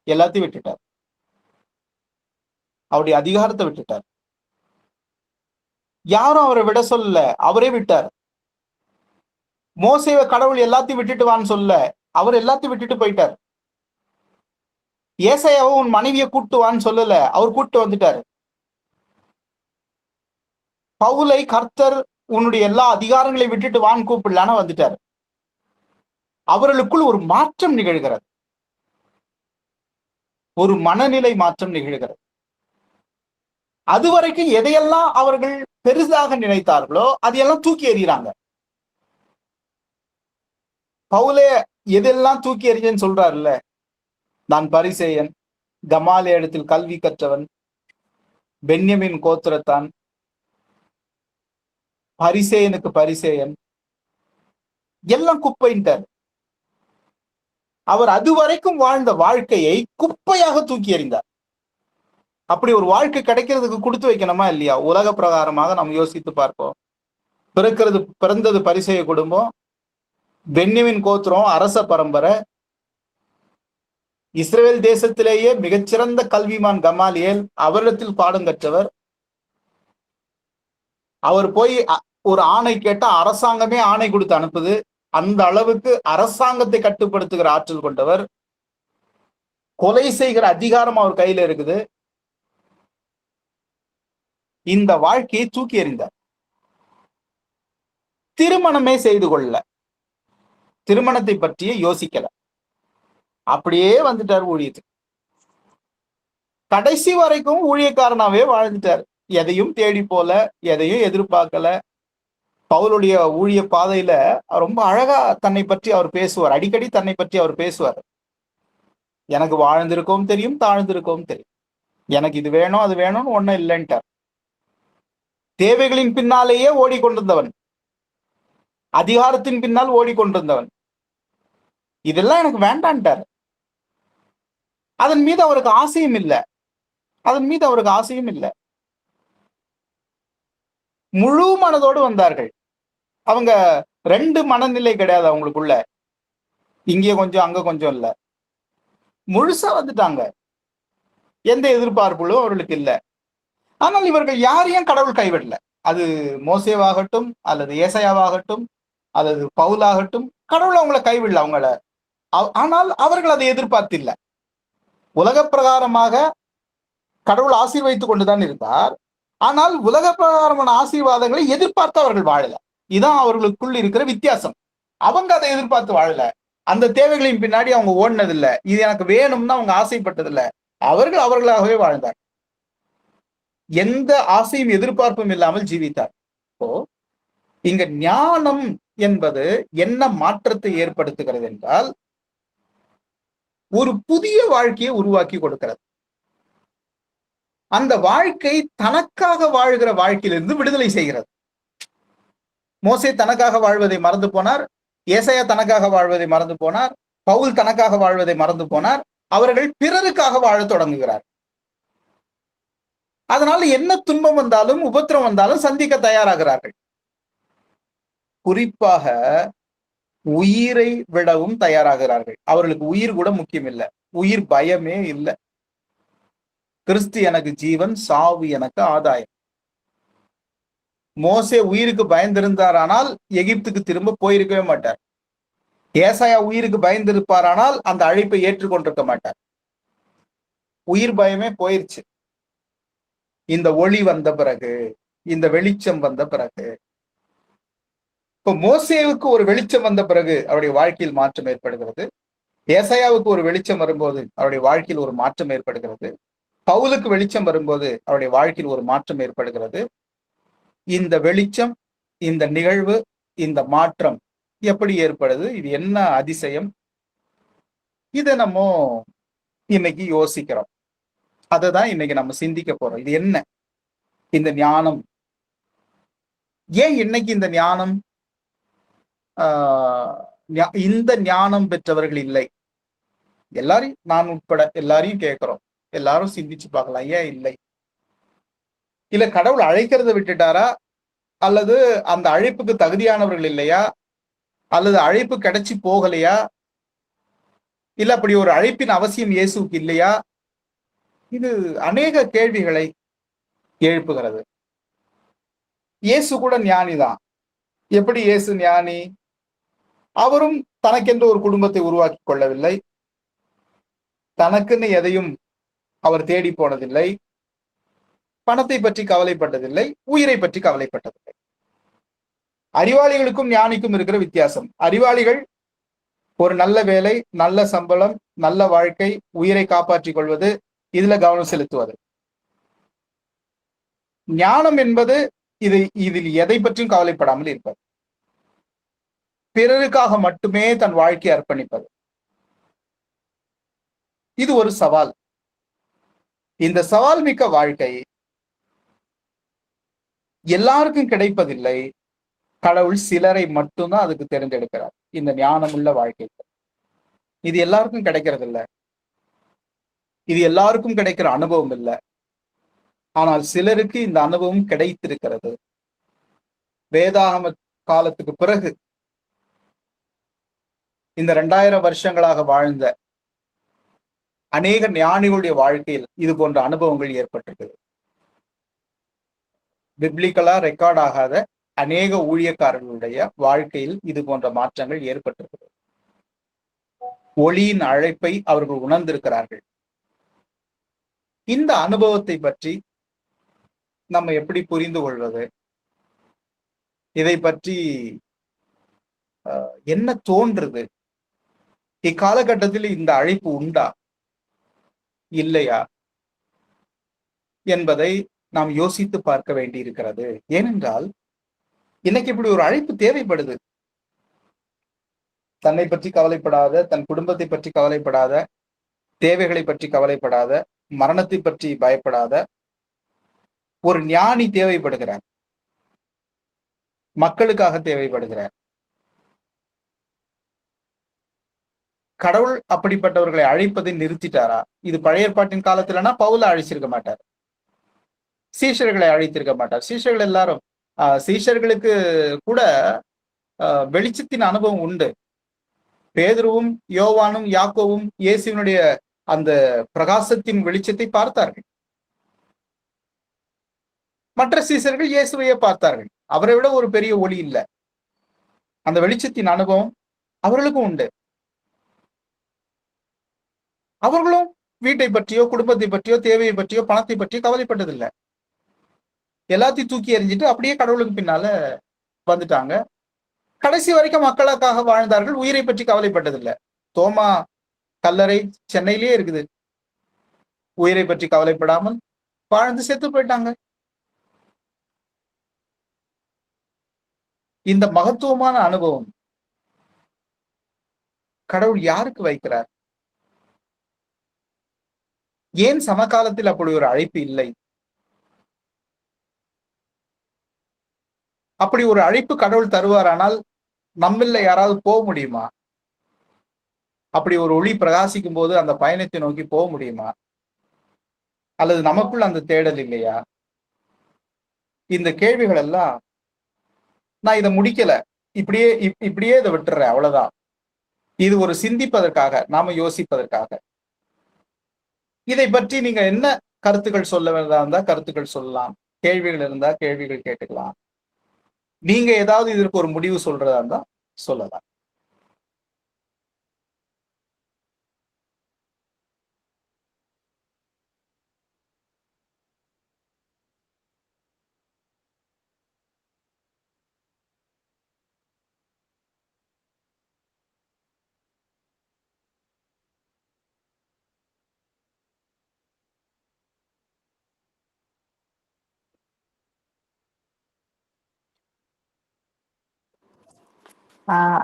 எல்லாத்தையும் விட்டுட்டார். அவருடைய அதிகாரத்தை விட்டுட்டார். யாரும் அவரை விட சொல்லல, அவரே விட்டார். மோசேவை கடவுள் எல்லாத்தையும் விட்டுட்டு வான்னு சொல்ல, அவர் எல்லாத்தையும் விட்டுட்டு போயிட்டார். ஏசாயாவை உன் மனைவியை கூட்டு வான்னு சொல்லல, அவர் கூட்டு வந்துட்டாரு. பவுலை கர்த்தர் உன்னுடைய எல்லா அதிகாரங்களை விட்டுட்டு வான்னு கூப்பிடலான்னு வந்துட்டார். அவர்களுக்குள் ஒரு மாற்றம் நிகழ்கிறது, ஒரு மனநிலை மாற்றம் நிகழ்கிறது. அதுவரைக்கும் எதையெல்லாம் அவர்கள் பெரிதாக நினைத்தார்களோ அதையெல்லாம் தூக்கி எறிகிறாங்க. பவுலே எதெல்லாம் தூக்கி எறிஞ்சேன்னு சொல்றாருல்ல, நான் பரிசேயன், கமாலே இடத்தில் கல்வி கற்றவன், பென்யமின் கோத்திரத்தான், பரிசேயனுக்கு பரிசேயன், எல்லாம் குப்பைன்ட்டார். அவர் அதுவரைக்கும் வாழ்ந்த வாழ்க்கையை குப்பையாக தூக்கி எறிந்தார். அப்படி ஒரு வாழ்க்கை கிடைக்கிறதுக்கு கொடுத்து வைக்கணுமா இல்லையா? உலக பிரகாரமாக நாம் யோசித்து பார்ப்போம். பிறந்தது பரிசேய குடும்பம், பென்யமின் கோத்திரம், அரச பரம்பரை, இஸ்ரேல் தேசத்திலேயே மிகச்சிறந்த கல்விமான் கமாலியேல், அவரிடத்தில் பாடம் கற்றவர். அவர் போய் ஒரு ஆணை கேட்டா அரசாங்கமே ஆணை கொடுத்து அனுப்புது. அந்த அளவுக்கு அரசாங்கத்தை கட்டுப்படுத்துகிற ஆற்றல் கொண்டவர். கொலை செய்கிற அதிகாரம் அவர் கையில இருக்குது. இந்த வாழ்க்கையை தூக்கி எறிந்தார். திருமணமே செய்து கொள்ள, திருமணத்தை பற்றியே யோசிக்கல, அப்படியே வந்துட்டார் ஊழியத்துக்கு. கடைசி வரைக்கும் ஊழியக்காரனாவே வாழ்ந்துட்டார். எதையும் தேடி போல, எதையும் எதிர்பார்க்கல. பவுலுடைய ஊழிய பாதையில ரொம்ப அழகா தன்னை பற்றி அவர் பேசுவார். அடிக்கடி தன்னை பற்றி அவர் பேசுவார். எனக்கு வாழ்ந்திருக்கவும் தெரியும், தாழ்ந்திருக்கவும் தெரியும். எனக்கு இது வேணும் அது வேணும்னு ஒன்னும் இல்லைன்ட்டார். தேவைகளின் பின்னாலேயே ஓடிக்கொண்டிருந்தவன், அதிகாரத்தின் பின்னால் ஓடிக்கொண்டிருந்தவன். இதெல்லாம் எனக்கு வேண்டான்ட்டார். அதன் மீது அவருக்கு ஆசையும் இல்லை. முழு மனதோடு வந்தார்கள். அவங்க ரெண்டு மனநிலை கிடையாது அவங்களுக்குள்ள, இங்கே கொஞ்சம் அங்க கொஞ்சம் இல்ல, முழுசா வந்துட்டாங்க. எந்த எதிர்பார்ப்புகளும் அவர்களுக்கு இல்லை. ஆனால் இவர்கள் யாரையும் கடவுள் கைவிடல. அது மோசேவாகட்டும், அல்லது ஏசாயாவாகட்டும், அல்லது பவுலாகட்டும், கடவுள் அவங்களை கைவிடல அவங்கள. ஆனால் அவர்கள் அதை எதிர்பார்த்தில்லை. உலக பிரகாரமாக கடவுள் ஆசீர்வதித்துக் கொண்டுதான் இருந்தார். ஆனால் உலக பிரகாரமான ஆசீர்வாதங்களை எதிர்பார்த்து அவர்கள் வாழல. இதுதான் அவர்களுக்குள் இருக்கிற வித்தியாசம். அவங்க அதை எதிர்பார்த்து வாழல. அந்த தேவைகளின் பின்னாடி அவங்க ஓடினதில்லை. இது எனக்கு வேணும்னு அவங்க ஆசைப்பட்டதில்லை. அவர்களாகவே வாழ்ந்தார். எந்த ஆசையும் எதிர்பார்ப்பும் இல்லாமல் ஜீவித்தார். இப்போ இங்க ஞானம் என்பது என்ன மாற்றத்தை ஏற்படுத்துகிறது என்றால், ஒரு புதிய வாழ்க்கையை உருவாக்கி கொடுக்கிறது. அந்த வாழ்க்கை தனக்காக வாழ்கிற வாழ்க்கையிலிருந்து விடுதலை செய்கிறது. மோசே தனக்காக வாழ்வதை மறந்து போனார். ஏசாயா தனக்காக வாழ்வதை மறந்து போனார். பவுல் தனக்காக வாழ்வதை மறந்து போனார். அவர்கள் பிறருக்காக வாழ தொடங்குகிறார். அதனால என்ன துன்பம் வந்தாலும், உபத்திரம் வந்தாலும் சந்திக்க தயாராகிறார்கள். குறிப்பாக உயிரை விடவும் தயாராகிறார்கள். அவர்களுக்கு உயிர் கூட முக்கியம் இல்லை. உயிர் பயமே இல்லை. கிறிஸ்து எனக்கு ஜீவன், சாவு எனக்கு ஆதாயம். மோசே உயிருக்கு பயந்திருந்தாரானால் எகிப்துக்கு திரும்ப போயிருக்கவே மாட்டார். ஏசாயா உயிருக்கு பயந்திருப்பாரானால் அந்த அழைப்பை ஏற்றுக்கொண்டிருக்க மாட்டார். உயிர் பயமே போயிருச்சு. இந்த ஒளி வந்த பிறகு, இந்த வெளிச்சம் வந்த பிறகு, இப்ப மோசேவுக்கு ஒரு வெளிச்சம் வந்த பிறகு அவருடைய வாழ்க்கையில் மாற்றம் ஏற்படுகிறது. ஏசாயாவுக்கு ஒரு வெளிச்சம் வரும்போது அவருடைய வாழ்க்கையில் ஒரு மாற்றம் ஏற்படுகிறது. பவுலுக்கு வெளிச்சம் வரும்போது அவருடைய வாழ்க்கையில் ஒரு மாற்றம் ஏற்படுகிறது. இந்த வெளிச்சம், இந்த நிகழ்வு, இந்த மாற்றம் எப்படி ஏற்படுது? இது என்ன அதிசயம்? இதை நம்ம இன்னைக்கு யோசிக்கிறோம். அதை தான் இன்னைக்கு நம்ம சிந்திக்க போறோம். இது என்ன இந்த ஞானம்? ஏன் இன்னைக்கு இந்த ஞானம், இந்த ஞானம் பெற்றவர்கள் இல்லை? எல்லாரையும், நான் உட்பட எல்லாரையும் கேட்கிறோம். எல்லாரும் சிந்திச்சு பார்க்கலாம், ஏன் இல்லை? இல்ல கடவுள் அழைக்கிறத விட்டுட்டாரா, அல்லது அந்த அழைப்புக்கு தகுதியானவர்கள் இல்லையா, அல்லது அழைப்பு கிடைச்சி போகலையா, இல்ல அப்படி ஒரு அழைப்பின் அவசியம் இயேசுக்கு இல்லையா? இது அநேக கேள்விகளை எழுப்புகிறது. இயேசு கூட ஞானிதான். எப்படி இயேசு ஞானி? அவரும் தனக்கென்று ஒரு குடும்பத்தை உருவாக்கி கொள்ளவில்லை, தனக்குன்னு எதையும் அவர் தேடி போனதில்லை, பணத்தை பற்றி கவலைப்பட்டதில்லை, உயிரை பற்றி கவலைப்பட்டதில்லை. அறிவாளிகளுக்கும் ஞானிக்கும் இருக்கிற வித்தியாசம், அறிவாளிகள் ஒரு நல்ல வேலை, நல்ல சம்பளம், நல்ல வாழ்க்கை, உயிரை காப்பாற்றிக் கொள்வது, இதுல கவனம் செலுத்துவது. ஞானம் என்பது இதில் எதை பற்றியும் கவலைப்படாமல் இருப்பது, பிறருக்காக மட்டுமே தன் வாழ்க்கையை அர்ப்பணிப்பது. இது ஒரு சவால். இந்த சவால் மிக்க வாழ்க்கை எல்லாருக்கும் கிடைப்பதில்லை. கடவுள் சிலரை மட்டும்தான் அதுக்கு தேர்ந்தெடுக்கிறார். இந்த ஞானமுள்ள வாழ்க்கை இது எல்லாருக்கும் கிடைக்கிறது இல்லை, இது எல்லாருக்கும் கிடைக்கிற அனுபவம் இல்லை. ஆனால் சிலருக்கு இந்த அனுபவம் கிடைத்திருக்கிறது. வேதாகம காலத்துக்கு பிறகு இந்த 2000 வருஷங்களாக வாழ்ந்த அநேக ஞானிகளுடைய வாழ்க்கையில் இது போன்ற அனுபவங்கள் ஏற்பட்டிருக்கிறது. பிப்ளிக்கலா ரெக்கார்ட் ஆகாத அநேக ஊழியக்காரர்களுடைய வாழ்க்கையில் இது போன்ற மாற்றங்கள் ஏற்பட்டிருக்கிறது. ஒளியின் அழைப்பை அவர்கள் உணர்ந்திருக்கிறார்கள். இந்த அனுபவத்தை பற்றி நம்ம எப்படி புரிந்து கொள்வது? இதை பற்றி என்ன தோன்றுது? இக்காலகட்டத்தில் இந்த அழைப்பு உண்டா இல்லையா என்பதை நாம் யோசித்து பார்க்க வேண்டி இருக்கிறது. ஏனென்றால் இன்னைக்கு இப்படி ஒரு அழைப்பு தேவைப்படுது. தன்னை பற்றி கவலைப்படாத, தன் குடும்பத்தை பற்றி கவலைப்படாத, தேவைகளை பற்றி கவலைப்படாத, மரணத்தை பற்றி பயப்படாத ஒரு ஞானி தேவைப்படுகிறார், மக்களுக்காக தேவைப்படுகிறார். கடவுள் அப்படிப்பட்டவர்களை அழைப்பதை நிறுத்திட்டாரா? இது பழைய ஏற்பாட்டின் காலத்துலனா பவுல அழைச்சிருக்க மாட்டார், சீஷர்களை அழைத்திருக்க மாட்டார். சீஷர்கள் எல்லாரும் சீஷர்களுக்கு கூட வெளிச்சத்தின் அனுபவம் உண்டு. பேதுருவும் யோவானும் யாக்கோவும் இயேசுவினுடைய அந்த பிரகாசத்தின் வெளிச்சத்தை பார்த்தார்கள். மற்ற சீஷர்கள் இயேசுவையே பார்த்தார்கள். அவரை விட ஒரு பெரிய ஒளி இல்லை. அந்த வெளிச்சத்தின் அனுபவம் அவர்களுக்கும் உண்டு. அவர்களும் வீட்டை பற்றியோ, குடும்பத்தை பற்றியோ, தேவையை பற்றியோ, பணத்தை பற்றியோ கவலைப்பட்டதில்லை. எல்லாத்தையும் தூக்கி எறிஞ்சிட்டு அப்படியே கடவுளுக்கு பின்னால வந்துட்டாங்க. கடைசி வரைக்கும் மக்களுக்காக வாழ்ந்தார்கள். உயிரை பற்றி கவலைப்பட்டதில்லை. தோமா கல்லறை சென்னையிலேயே இருக்குது. உயிரை பற்றி கவலைப்படாமல் வாழ்ந்து செத்து போயிட்டாங்க. இந்த மகத்துவமான அனுபவம் கடவுள் யாருக்கு வைக்கிறார்? ஏன் சமகாலத்தில் அப்படி ஒரு அழைப்பு இல்லை? அப்படி ஒரு அழைப்பு கடவுள் தருவாரானால் நம்மள யாராவது போக முடியுமா? அப்படி ஒரு ஒளி பிரகாசிக்கும் போது அந்த பயணத்தை நோக்கி போக முடியுமா? அல்லது நமக்குள் அந்த தேடல் இல்லையா? இந்த கேள்விகள் எல்லாம் நான் இதை முடிக்கல, இப்படியே இதை விட்டுறேன், அவ்வளவுதான். இது ஒரு சிந்திப்பதற்காக, நாம யோசிப்பதற்காக. இதை பற்றி நீங்க என்ன கருத்துக்கள் சொல்ல வேண்டியதா இருந்தா கருத்துக்கள் சொல்லலாம், கேள்விகள் இருந்தா கேள்விகள் கேட்டுக்கலாம். நீங்க ஏதாவது இதற்கு ஒரு முடிவு சொல்றதா இருந்தா சொல்லலாம்.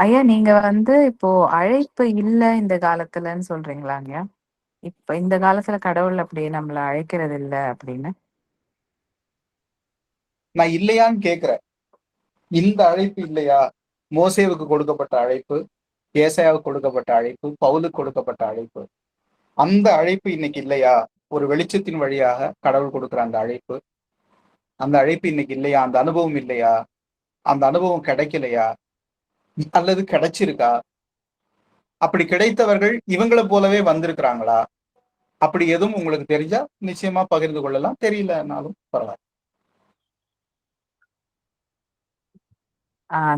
ஐயா, நீங்க இப்போ அழைப்பு இல்ல இந்த காலத்துலன்னு சொல்றீங்களாங்க? இப்ப இந்த காலத்துல கடவுள் அப்படி நம்மள அழைக்கிறது இல்ல அப்படின்னு? நான் இல்லையான்னு கேட்கிறேன். இந்த அழைப்பு இல்லையா? மோசேவுக்கு கொடுக்கப்பட்ட அழைப்பு, ஏசாயாவுக்கு கொடுக்கப்பட்ட அழைப்பு, பவுலுக்கு கொடுக்கப்பட்ட அழைப்பு, அந்த அழைப்பு இன்னைக்கு இல்லையா? ஒரு வெளிச்சத்தின் வழியாக கடவுள் கொடுக்குற அந்த அழைப்பு, அந்த அழைப்பு இன்னைக்கு இல்லையா? அந்த அனுபவம் இல்லையா? அந்த அனுபவம் கிடைக்கலையா? அல்லது கிடைச்சிருக்கா? அப்படி கிடைத்தவர்கள் இவங்களை போலவே வந்திருக்கிறாங்களா? அப்படி எதுவும் உங்களுக்கு தெரிஞ்சா நிச்சயமா பகிர்ந்து கொள்ளலாம். தெரியலனாலும் பரவாயில்ல.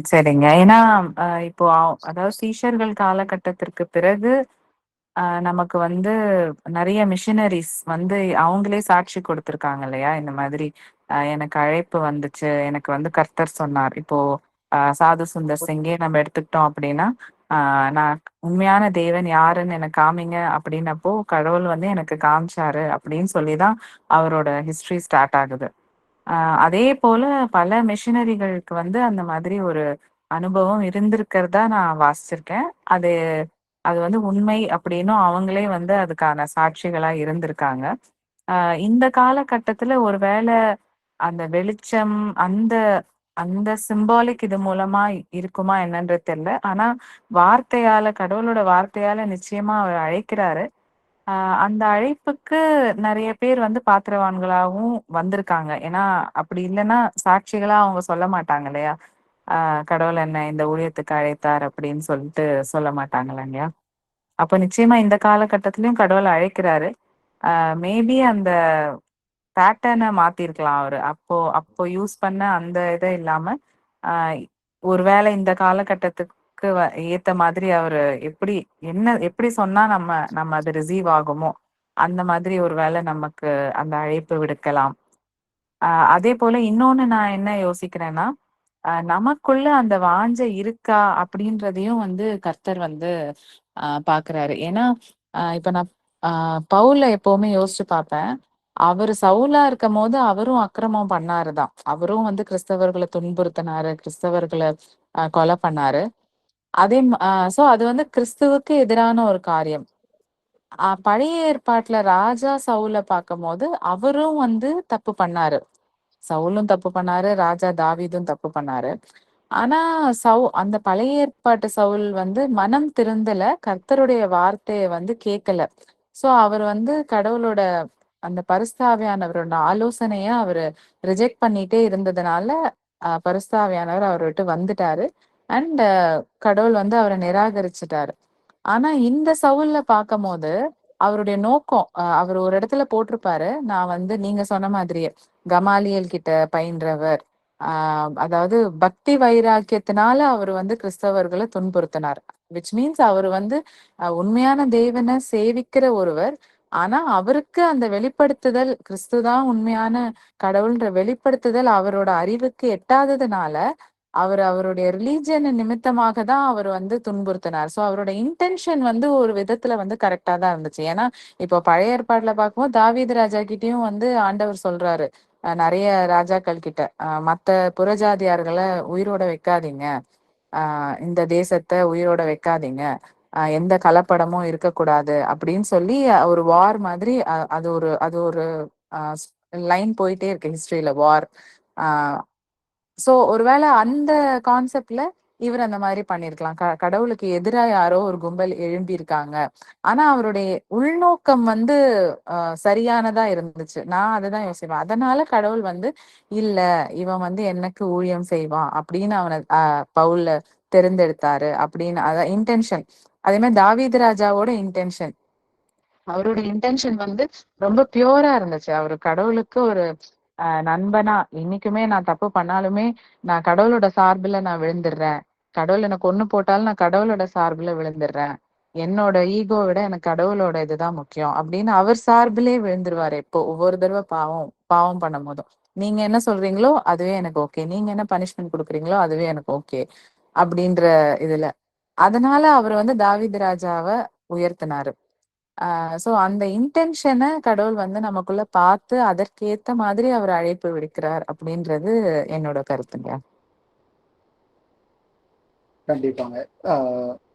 சரிங்க. ஏன்னா இப்போ அதாவது சீஷர்கள் காலகட்டத்திற்கு பிறகு நமக்கு வந்து நிறைய மிஷனரிஸ் வந்து அவங்களே சாட்சி கொடுத்திருக்காங்க இல்லையா? இந்த மாதிரி எனக்கு அழைப்பு வந்துச்சு, எனக்கு வந்து கர்த்தர் சொன்னார். இப்போ சாது சுந்தர் சிங்கே நம்ம எடுத்துக்கிட்டோம் அப்படின்னா, நான் உண்மையான தேவன் யாருன்னு எனக்கு காமிங்க அப்படின்னப்போ கடவுள் வந்து எனக்கு காமிச்சாரு அப்படின்னு சொல்லிதான் அவரோட ஹிஸ்டரி ஸ்டார்ட் ஆகுது. அதே போல பல மிஷனரிகளுக்கு வந்து அந்த மாதிரி ஒரு அனுபவம் இருந்திருக்கிறதா நான் வாசிச்சிருக்கேன். அது அது வந்து உண்மை அப்படின்னும் அவங்களே வந்து அதுக்கான சாட்சிகளா இருந்திருக்காங்க. இந்த காலகட்டத்துல ஒருவேளை அந்த வெளிச்சம் அந்த அந்த சிம்பாலிக் இது மூலமா இருக்குமா என்னன்றது தெரியல. ஆனா வார்த்தையால கடவுளோட வார்த்தையால நிச்சயமா அவர் அழைக்கிறாரு. அந்த அழைப்புக்கு நிறைய பேர் வந்து பாத்திரவான்களாகவும் வந்திருக்காங்க. ஏன்னா அப்படி இல்லைன்னா சாட்சிகளா அவங்க சொல்ல மாட்டாங்க இல்லையா? கடவுள் என்ன இந்த ஊழியத்துக்கு அழைத்தார் அப்படின்னு சொல்லிட்டு சொல்ல மாட்டாங்க இல்லையா? அப்ப நிச்சயமா இந்த காலகட்டத்திலயும் கடவுள் அழைக்கிறாரு. மேபி அந்த பேட்டர்னை மாத்திருக்கலாம் அவரு. அப்போ அப்போ யூஸ் பண்ண அந்த இதை இல்லாம ஆஹ் ஒருவேளை இந்த காலகட்டத்துக்கு ஏத்த மாதிரி அவரு எப்படி எப்படி சொன்னா நம்ம நம்ம அது ரிசீவ் ஆகுமோ அந்த மாதிரி ஒருவேளை நமக்கு அந்த அழைப்பு விடுக்கலாம். அதே போல இன்னொன்னு நான் என்ன யோசிக்கிறேன்னா, நமக்குள்ள அந்த வாஞ்சை இருக்கா அப்படின்றதையும் வந்து கர்த்தர் வந்து பாக்குறாரு. ஏன்னா இப்ப நான் பவுல எப்பவுமே யோசிச்சு பார்ப்பேன். அவரு சவுலா இருக்கும் போது அவரும் அக்கிரமம் பண்ணாருதான். அவரும் வந்து கிறிஸ்தவர்களை துன்புறுத்தினாரு, கிறிஸ்தவர்களை கொலை பண்ணாரு. அதே சோ அது வந்து கிறிஸ்துவுக்கு எதிரான ஒரு காரியம். பழைய ஏற்பாட்டுல ராஜா சவுல பார்க்கும் போது அவரும் வந்து தப்பு பண்ணாரு. சவுலும் தப்பு பண்ணாரு, ராஜா தாவீதும் தப்பு பண்ணாரு. ஆனா அந்த பழைய ஏற்பாட்டு சவுல் வந்து மனம் திருந்தல, கர்த்தருடைய வார்த்தையை வந்து கேட்கல. சோ அவர் வந்து கடவுளோட அந்த பரிசுத்தாவியானவரோட ஆலோசனைய அவரு ரிஜெக்ட் பண்ணிட்டே இருந்ததுனால பரிசுத்தாவியானவர் அவரை விட்டு வந்துட்டாரு. அண்ட் கடவுள் வந்து அவரை நிராகரிச்சுட்டாரு. ஆனா இந்த சவுல்ல பார்க்கும் போது அவருடைய நோக்கம் அவர் ஒரு இடத்துல போட்டிருப்பாரு. நான் வந்து நீங்க சொன்ன மாதிரியே கமாலியல் கிட்ட பயின்றவர். அதாவது பக்தி வைராக்கியத்தினால அவர் வந்து கிறிஸ்தவர்களை துன்புறுத்தினார். விச் மீன்ஸ் அவர் வந்து உண்மையான தேவனை சேவிக்கிற ஒருவர். ஆனா அவருக்கு அந்த வெளிப்படுத்துதல் கிறிஸ்துதான் உண்மையான கடவுள்ன்ற வெளிப்படுத்துதல் அவரோட அறிவுக்கு எட்டாததுனால அவருடைய ரிலீஜியன் நிமித்தமாக தான் அவர் வந்து துன்புறுத்தினார். சோ அவரோட இன்டென்ஷன் வந்து ஒரு விதத்துல வந்து கரெக்டா தான் இருந்துச்சு. ஏன்னா இப்போ பழைய ஏற்பாடுல பார்க்கும்போது தாவீது ராஜா கிட்டயும் வந்து ஆண்டவர் சொல்றாரு நிறைய ராஜாக்கள் கிட்ட மத்த புறஜாதியார்களை உயிரோட வைக்காதீங்க, இந்த தேசத்தை உயிரோட வைக்காதீங்க, எந்த கலப்படமும் இருக்கக்கூடாது அப்படின்னு சொல்லி ஒரு வார் மாதிரி அது ஒரு லைன் போயிட்டே இருக்கு ஹிஸ்டரியில வார். சோ ஒருவேளை அந்த கான்செப்ட்ல இவர் அந்த மாதிரி பண்ணிருக்கலாம். கடவுளுக்கு எதிராக யாரோ ஒரு கும்பல் எழும்பி இருக்காங்க. ஆனா அவருடைய உள்நோக்கம் வந்து சரியானதா இருந்துச்சு. நான் அதுதான் யோசிப்பேன். அதனால கடவுள் வந்து இல்ல இவன் வந்து எனக்கு ஊழியம் செய்வான் அப்படின்னு அவனை பவுல்ல தெரிந்தெடுத்தாரு அப்படின்னு அதான் இன்டென்ஷன். அதே மாதிரி தாவீது ராஜாவோட இன்டென்ஷன், அவரோட இன்டென்ஷன் வந்து ரொம்ப பியூரா இருந்துச்சு. அவரு கடவுளுக்கு ஒரு நண்பனா இன்னைக்குமே நான் தப்பு பண்ணாலுமே நான் கடவுளோட சார்புல நான் விழுந்துடுறேன். கடவுள் எனக்கு ஒண்ணு போட்டாலும் நான் கடவுளோட சார்புல விழுந்துடுறேன். என்னோட ஈகோ விட எனக்கு கடவுளோட இதுதான் முக்கியம் அப்படின்னு அவர் சார்பிலே விழுந்துருவாரு. இப்போ ஒவ்வொரு தடவை பாவம் பாவம் பண்ணும் போதும் நீங்க என்ன சொல்றீங்களோ அதுவே எனக்கு ஓகே, நீங்க என்ன பனிஷ்மெண்ட் கொடுக்குறீங்களோ அதுவே எனக்கு ஓகே அப்படின்ற இதுல. அதனால அவர் வந்து தாவீது ராஜாவை உயர்த்தினாரு. சோ அந்த இன்டென்ஷனை கடவுள் வந்து நமக்குள்ள பார்த்து அதற்கேத்த மாதிரி அவர் அழைப்பு விடுக்கிறார் அப்படின்றது என்னோட கருத்துங்க. கண்டிப்பாங்க.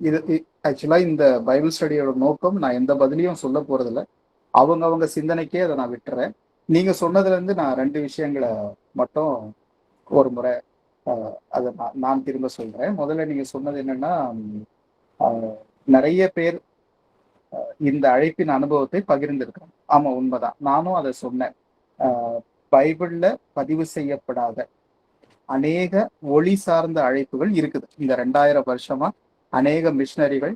இது ஆக்சுவலா இந்த பைபிள் ஸ்டடியோட நோக்கம் நான் எந்த பதிலையும் சொல்ல போறதில்ல. அவங்க சிந்தனைக்கே அதை நான் விட்டுறேன். நீங்க சொன்னதுல இருந்து நான் 2 விஷயங்களை மட்டும் ஒரு முறை அதை நான் திரும்ப சொல்றேன். முதல்ல நீங்க சொன்னது என்னன்னா, நிறைய பேர் இந்த அழைப்பின் அனுபவத்தை பகிர்ந்திருக்காங்க. ஆமா, உண்மைதான். நானும் அதை சொன்னேன். பைபிள்ல பதிவு செய்யப்படாத அநேக ஒளி சார்ந்த அழைப்புகள் இருக்குது. இந்த 2000 வருஷமா அநேக மிஷினரிகள்,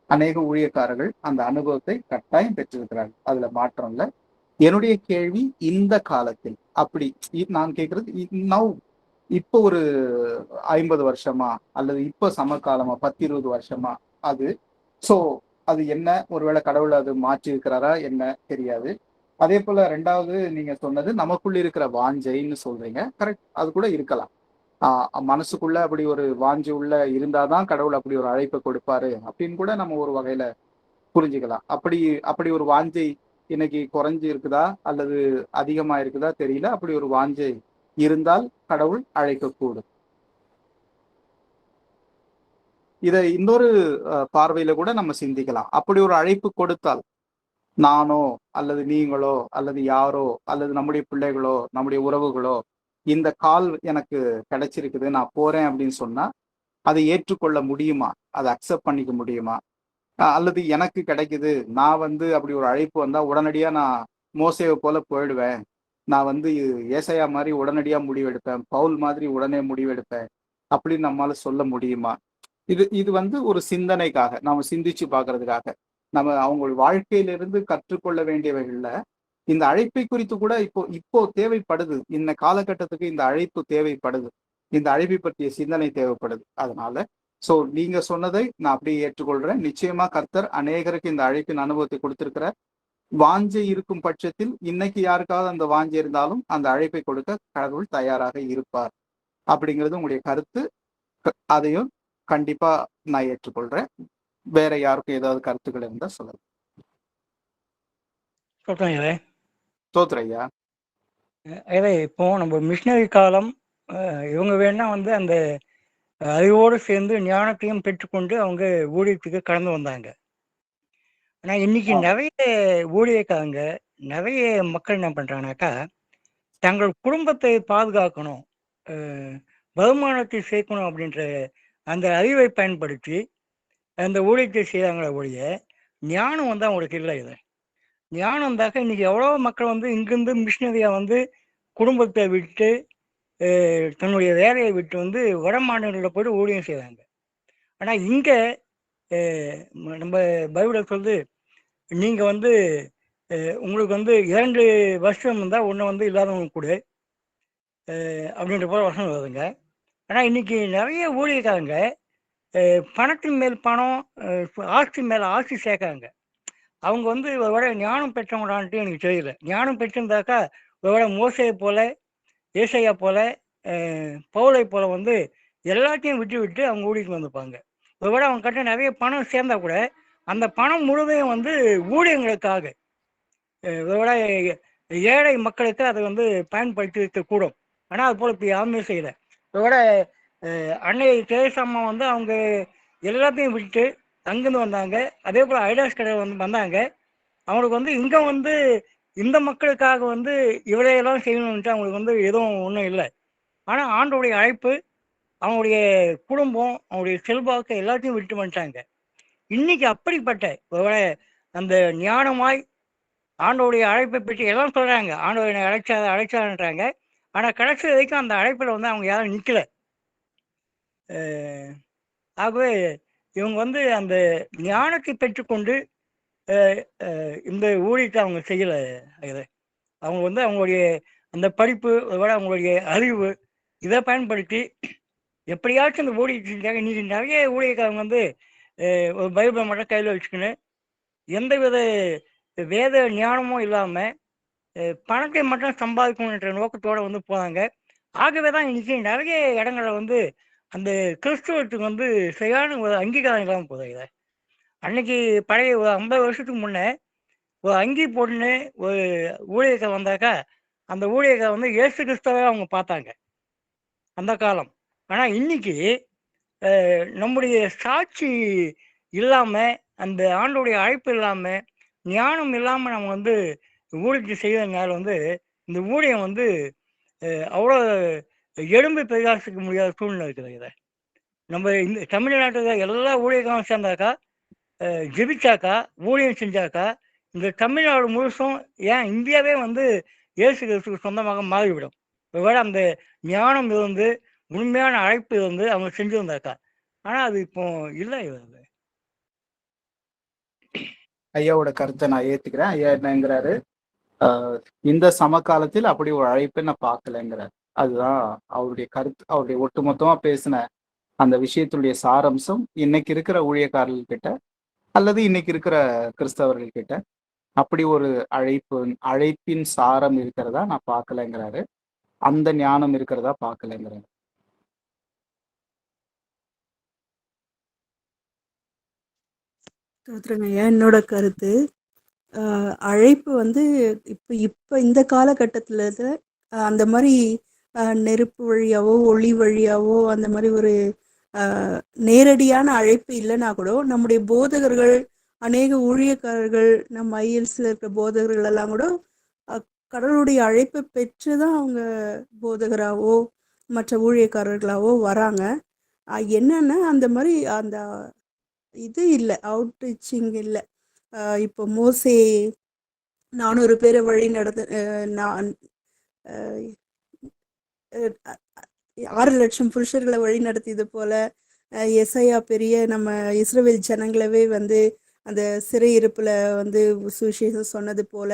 அநேக ஊழியக்காரர்கள் அந்த அனுபவத்தை கட்டாயம் பெற்றிருக்கிறார்கள். அதுல மாற்றம் இல்லை. என்னுடைய கேள்வி, இந்த காலத்தில் அப்படி நான் கேட்கறது நவ், இப்போ ஒரு 50 வருஷமா அல்லது இப்போ சமகாலமா 10-20 வருஷமா அது சோ அது என்ன, ஒருவேளை கடவுள் அது மாற்றி இருக்கிறாரா என்ன தெரியாது. அதே போல ரெண்டாவது நீங்க சொன்னது நமக்குள்ள இருக்கிற வாஞ்சைன்னு சொல்றீங்க, கரெக்ட், அது கூட இருக்கலாம். மனசுக்குள்ள அப்படி ஒரு வாஞ்சி உள்ள இருந்தாதான் கடவுள் அப்படி ஒரு அழைப்பை கொடுப்பாரு அப்படின்னு கூட நம்ம ஒரு வகையில புரிஞ்சுக்கலாம். அப்படி அப்படி ஒரு வாஞ்சை இன்னைக்கு குறைஞ்சு இருக்குதா அல்லது அதிகமா இருக்குதா தெரியல. அப்படி ஒரு வாஞ்சை இருந்தால் கடவுள் அழைக்கக்கூடும். இதை இன்னொரு பார்வையில கூட நம்ம சிந்திக்கலாம். அப்படி ஒரு அழைப்பு கொடுத்தால் நானோ அல்லது நீங்களோ அல்லது யாரோ அல்லது நம்முடைய பிள்ளைகளோ நம்முடைய உறவுகளோ இந்த கால் எனக்கு கிடைச்சிருக்குது நான் போறேன் அப்படின்னு சொன்னா அதை ஏற்றுக்கொள்ள முடியுமா? அதை அக்செப்ட் பண்ணிக்க முடியுமா? அல்லது எனக்கு கிடைக்குது, நான் அப்படி ஒரு அழைப்பு வந்தா உடனடியா நான் மோசேவை போல போயிடுவேன், நான் ஏசாயா மாதிரி உடனடியா முடிவெடுப்பேன், பவுல் மாதிரி உடனே முடிவெடுப்பேன் அப்படின்னு நம்மளால சொல்ல முடியுமா? இது ஒரு சிந்தனைக்காக, நாம சிந்திச்சு பார்க்கறதுக்காக, நம்ம அவங்க வாழ்க்கையிலிருந்து கற்றுக்கொள்ள வேண்டியவைகள்ல இந்த அழைப்பை குறித்து கூட இப்போ தேவைப்படுது. இந்த காலகட்டத்துக்கு இந்த அழைப்பு தேவைப்படுது, இந்த அழைப்பை பற்றிய சிந்தனை தேவைப்படுது. அதனால சோ நீங்க சொன்னதை நான் அப்படியே ஏற்றுக்கொள்றேன். நிச்சயமா கர்த்தர் அநேகருக்கு இந்த அழைப்பின் அனுபவத்தை கொடுத்திருக்கிற. வாஞ்சை இருக்கும் பட்சத்தில் இன்னைக்கு யாருக்காவது அந்த வாஞ்சை இருந்தாலும் அந்த அழைப்பை கொடுக்க கடவுள் தயாராக இருப்பார் அப்படிங்கிறது உங்களுடைய கருத்து. அதையும் கண்டிப்பா நான் ஏற்றுக்கொள்றேன். வேற யாருக்கும் ஏதாவது கருத்துக்கள் இருந்தா சொல்லுங்க. தோத்துறையா இப்போ நம்ம மிஷினரி காலம், இவங்க வேணா அந்த அறிவோடு சேர்ந்து ஞானத்தையும் பெற்றுக்கொண்டு அவங்க ஊழியத்துக்கு கடந்து வந்தாங்க. ஆனா இன்னைக்கு நிறைய ஊழியக்காரங்க, நிறைய மக்கள் என்ன பண்றாங்கனாக்கா, தங்கள் குடும்பத்தை பாதுகாக்கணும், வருமானத்தை சேர்க்கணும் அப்படின்ற அந்த அறிவை பயன்படுத்தி அந்த ஊழியத்தை செய்யறாங்களே ஒழிய ஞானம் அவங்களுக்கு இல்லை. இது ஞானம் இருந்தாக்க இன்னைக்கு எவ்வளோ மக்கள் இங்கிருந்து மிஷினரியா குடும்பத்தை விட்டு தன்னுடைய வேலையை விட்டு வட மாநிலங்களில் போய்ட்டு ஊழியம் செய்கிறாங்க. ஆனால் இங்கே நம்ம பைபிளை சொல்லுது, நீங்கள் உங்களுக்கு 2 வருஷம் இருந்தால் ஒன்று இல்லாதவங்க கூட அப்படின்ற போல வசனம் வருதுங்க. ஆனால் இன்னைக்கு நிறைய ஊழியக்காரங்க பணத்தின் மேல் பணம், ஆஸ்தி மேலே ஆஸ்தி சேர்க்காங்க. அவங்க ஒருவேளை ஞானம் பெற்றவங்களான்ட்டு எனக்கு தெரியல. ஞானம் பெற்றிருந்தாக்கா ஒருவேளை மோசையை போல, ஏசாயா போல, பவுலை போல எல்லாத்தையும் விட்டு விட்டு அவங்க ஊழியத்துக்கு வந்திருப்பாங்க. ஒருவேளை அவங்க கிட்ட நிறைய பணம் சேர்ந்தா கூட அந்த பணம் முழுவதையும் ஊழியங்களுக்காக, ஒருவேளை ஏழை மக்களுக்கு அதை பயன்படுத்தி இருக்கக்கூடும். ஆனால் அது போல இப்போ யாருமே செய்யல. ஒருவேளை அன்னை தேசம்மா அவங்க எல்லாத்தையும் விட்டு அங்கிருந்து வந்தாங்க. அதே போல ஐடாஸ் கடை வந்தாங்க. அவங்களுக்கு இங்கே இந்த மக்களுக்காக இவரையெல்லாம் செய்யணும்ட்டு அவங்களுக்கு எதுவும் ஒன்றும் இல்லை. ஆனால் ஆண்டோடைய அழைப்பு, அவங்களுடைய குடும்பம், அவங்களுடைய செல்வாக்கு எல்லாத்தையும் விட்டு வந்துட்டாங்க. இன்னைக்கு அப்படிப்பட்ட ஒருவேளை அந்த ஞானமாய் ஆண்டோடைய அழைப்பை பற்றி எல்லாம் சொல்றாங்க, ஆண்டோடைய அழைச்சான்றாங்க. ஆனால் கடைசி வரைக்கும் அந்த அழைப்பில் அவங்க யாரும் நிற்கல. ஆகவே இவங்க அந்த ஞானத்தை பெற்றுக்கொண்டு இந்த ஊழியத்தை அவங்க செய்யலை. அவங்க அவங்களுடைய அந்த படிப்பு, அவங்களுடைய அறிவு இதை பயன்படுத்தி எப்படியாச்சும் இந்த ஊழியத்தை செஞ்சாங்க. இன்னைக்கு நிறைய ஊழியக்காரங்க ஒரு பைபிளை மட்டும் கையில் வச்சுக்கின்னு எந்தவித வேத ஞானமும் இல்லாமல் பணத்தை மட்டும் சம்பாதிக்கணுன்ற நோக்கத்தோடு போகிறாங்க. ஆகவே தான் இன்னைக்கு நிறைய இடங்களில் அந்த கிறிஸ்துவத்துக்கு சரியான ஒரு அங்கீகாரம் இல்லாமல் போகுது. அன்னைக்கு பழைய ஒரு 50 வருஷத்துக்கு முன்னே ஒரு அங்கி போட்டுன்னு ஒரு ஊழியர்கள் வந்தாக்கா அந்த ஊழியர்கள் இயேசு கிறிஸ்துவை அவங்க பார்த்தாங்க அந்த காலம். ஆனால் இன்னைக்கு நம்முடைய சாட்சி இல்லாமல், அந்த ஆண்டோடைய அழைப்பு இல்லாமல், ஞானம் இல்லாமல் நம்ம ஊழியத்தை செய்வதனால இந்த ஊழியம் அவ்வளோ எலும்பு பிரகாசிக்க முடியாத சூழ்நிலை இருக்குது. இதை நம்ம இந்த தமிழ்நாட்டில் எல்லா ஊழியர்களும் சேர்ந்தாக்கா, ஜெபிச்சாக்கா, ஊழியம் செஞ்சாக்கா, இந்த தமிழ்நாடு முழுசும், ஏன் இந்தியாவே இயேசு கிறிஸ்துக்கு சொந்தமாக மாறிவிடும். ஒருவேளை அந்த ஞானம் உண்மையான அழைப்பு வந்து அவங்க செஞ்சு வந்தாக்கா. ஆனா அது இப்போ இல்லை. ஐயாவோட கருத்தை நான் ஏத்துக்கிறேன். ஐயா என்னங்கிறாரு, இந்த சமகாலத்தில் அப்படி ஒரு அழைப்பை நான் பார்க்கலைங்கிறார். அதுதான் அவருடைய கருத்து. அவருடைய ஒட்டுமொத்தமா பேசின அந்த விஷயத்துடைய சாரம்சம் இன்னைக்கு இருக்கிற ஊழியக்காரர்கள் கிட்ட அல்லது இன்னைக்கு இருக்கிற கிறிஸ்தவர்கள் கிட்ட அப்படி ஒரு அழைப்பின் சாரம் இருக்கிறதா நான் பார்க்கலைங்கிறாரு. அந்த ஞானம் இருக்கிறதா பார்க்கலைங்கிறாரு. என்னோட கருத்து அழைப்பு வந்து இப்போ இந்த காலகட்டத்தில் அந்த மாதிரி நெருப்பு வழியாவோ ஒளி வழியாவோ அந்த மாதிரி ஒரு நேரடியான அழைப்பு இல்லைன்னா கூட நம்முடைய போதகர்கள், அநேக ஊழியக்காரர்கள், நம்ம ஐஎல்ஸில் இருக்கிற போதகர்கள் எல்லாம் கூட கடவுளுடைய அழைப்பை பெற்று தான் அவங்க போதகராகவோ மற்ற ஊழியக்காரர்களாவோ வராங்க. என்னன்னா அந்த மாதிரி அந்த இது இல்லை, அவுட்ரீச்சிங் இல்லை. இப்போ மோசே 400 பேரை வழி நடந்து 6 லட்சம் புருஷர்களை வழி நடத்தியது போல, எசையா பெரிய நம்ம இஸ்ரவேல் ஜனங்களவே வந்து அந்த சிறையிருப்புல வந்து சுவிசேஷம் சொன்னது போல,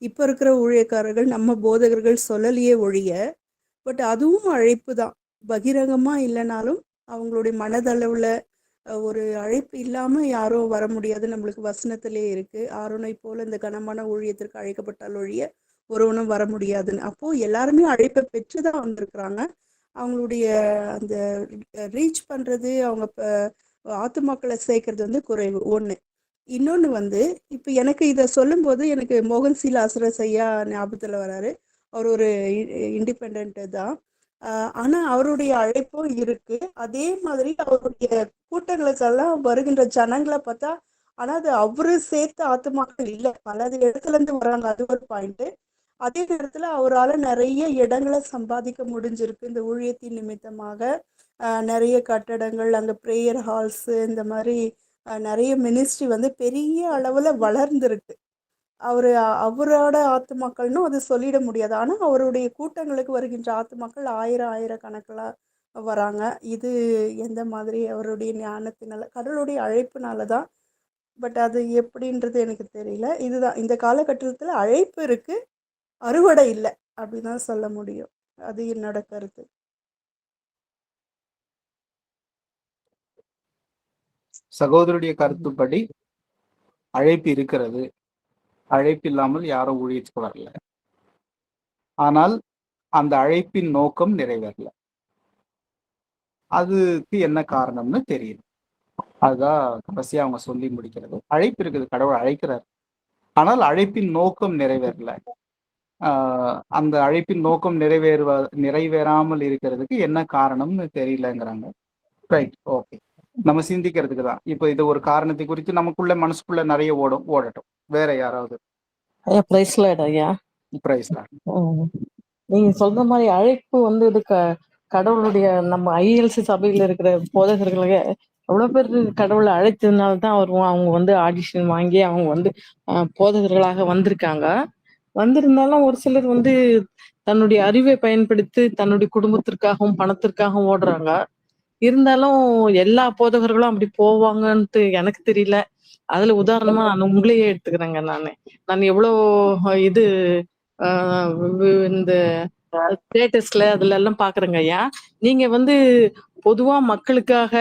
இப்போ இருக்கிற ஊழியக்காரர்கள் நம்ம போதகர்கள் சொல்லலையே ஒழிய, பட் அதுவும் அழைப்பு தான். பகிரங்கமா இல்லைனாலும் அவங்களுடைய மனதளவுல ஒரு அழைப்பு இல்லாம யாரும் வர முடியாது. நம்மளுக்கு வசனத்திலே இருக்கு, ஆரோனை போல இந்த கனமான ஊழியத்திற்கு அழைக்கப்பட்டால் ஒழிய ஒருவனும் வர முடியாதுன்னு. அப்போ எல்லாருமே அழைப்பை பெற்றுதான் வந்திருக்கிறாங்க. அவங்களுடைய அந்த ரீச் பண்றது, அவங்க ஆத்துமாக்களை சேர்க்கறது வந்து குறைவு ஒண்ணு. இன்னொன்னு வந்து இப்ப எனக்கு இதை சொல்லும் போது எனக்கு மோகன் சி லாசரஸ் ஐயா ஞாபகத்துல வராரு. அவர் ஒரு இண்டிபெண்ட் தான். ஆனா அவருடைய அழைப்பும் இருக்கு. அதே மாதிரி அவருடைய கூட்டங்களுக்கெல்லாம் வருகின்ற ஜனங்களை பார்த்தா, ஆனா அது அவரு சேர்த்த ஆத்துமாக்கள் இல்லை, பல இடத்துல இருந்து வராங்க. அது ஒரு பாயிண்ட். அதே நேரத்துல அவரால் நிறைய இடங்களை சம்பாதிக்க முடிஞ்சிருக்கு இந்த ஊழியத்தின் நிமித்தமாக. நிறைய கட்டடங்கள், அங்க ப்ரேயர் ஹால்ஸ், இந்த மாதிரி நிறைய மினிஸ்ட்ரி வந்து பெரிய அளவுல வளர்ந்துருக்கு. அவரோட ஆத்துமாக்கள்னும் அது சொல்லிட முடியாது. ஆனா அவருடைய கூட்டங்களுக்கு வருகின்ற ஆத்துமாக்கள் ஆயிரக்கணக்கில் வராங்க. இது எந்த மாதிரி அவருடைய ஞானத்தினால, கடவுளுடைய அழைப்புனாலதான். பட் அது எப்படின்றது எனக்கு தெரியல. இதுதான் இந்த காலகட்டத்துல அழைப்பு இருக்கு, அறுவடை இல்லை அப்படிதான் சொல்ல முடியும். அது என்னோட கருத்து. சகோதரருடைய கருத்துப்படி அழைப்பு இருக்கிறது, அழைப்பு இல்லாமல் யாரும் ஊழியத்துக்கு வரல. ஆனால் அந்த அழைப்பின் நோக்கம் நிறைவேறல. அதுக்கு என்ன காரணம்னு தெரியல. அதுதான் கடைசியா அவங்க சொல்லி முடிக்கிறது. அழைப்பு இருக்குது, கடவுள் அழைக்கிறார், ஆனால் அழைப்பின் நோக்கம் நிறைவேறல. அந்த அழைப்பின் நோக்கம் நிறைவேறாமல் இருக்கிறதுக்கு என்ன காரணம்னு தெரியலங்கிறாங்க. Right, okay. நம்ம சிந்திக்கிறதுக்கு தான். இப்போ இது ஒரு காரணத்தை குறித்து நமக்குள்ள மனசுக்குள்ள நிறைய ஓடட்டும். வேற யாராவது? ஐயா பிரைஸ்லாட் ஐயா. பிரைஸ்லாட். நீங்க சொல்ற மாதிரி அழைப்பு வந்து இது கடவுளுடைய நம்ம ஐஎல்சி சபையில இருக்கிற போதகர்களுக்கு எவ்வளவு பேர் கடவுளை அழைத்ததுனால தான் அவங்க வந்து ஆடிஷன் வாங்கி அவங்க வந்து போதகர்களாக வந்திருக்காங்க. வந்திருந்தாலும் ஒரு சிலர் வந்து தன்னுடைய அறிவை பயன்படுத்தி தன்னுடைய குடும்பத்திற்காகவும் பணத்திற்காகவும் ஓடுறாங்க. இருந்தாலும் எல்லா போதகர்களும் அப்படி போவாங்கன்ட்டு எனக்கு தெரியல. அதுல உதாரணமா நான் உங்களையே எடுத்துக்கிறேங்க. நான் எவ்வளவு இது இந்த ஸ்டேட்டஸ்ல அதுல எல்லாம் பாக்குறேங்க ஐயா. நீங்க வந்து பொதுவா மக்களுக்காக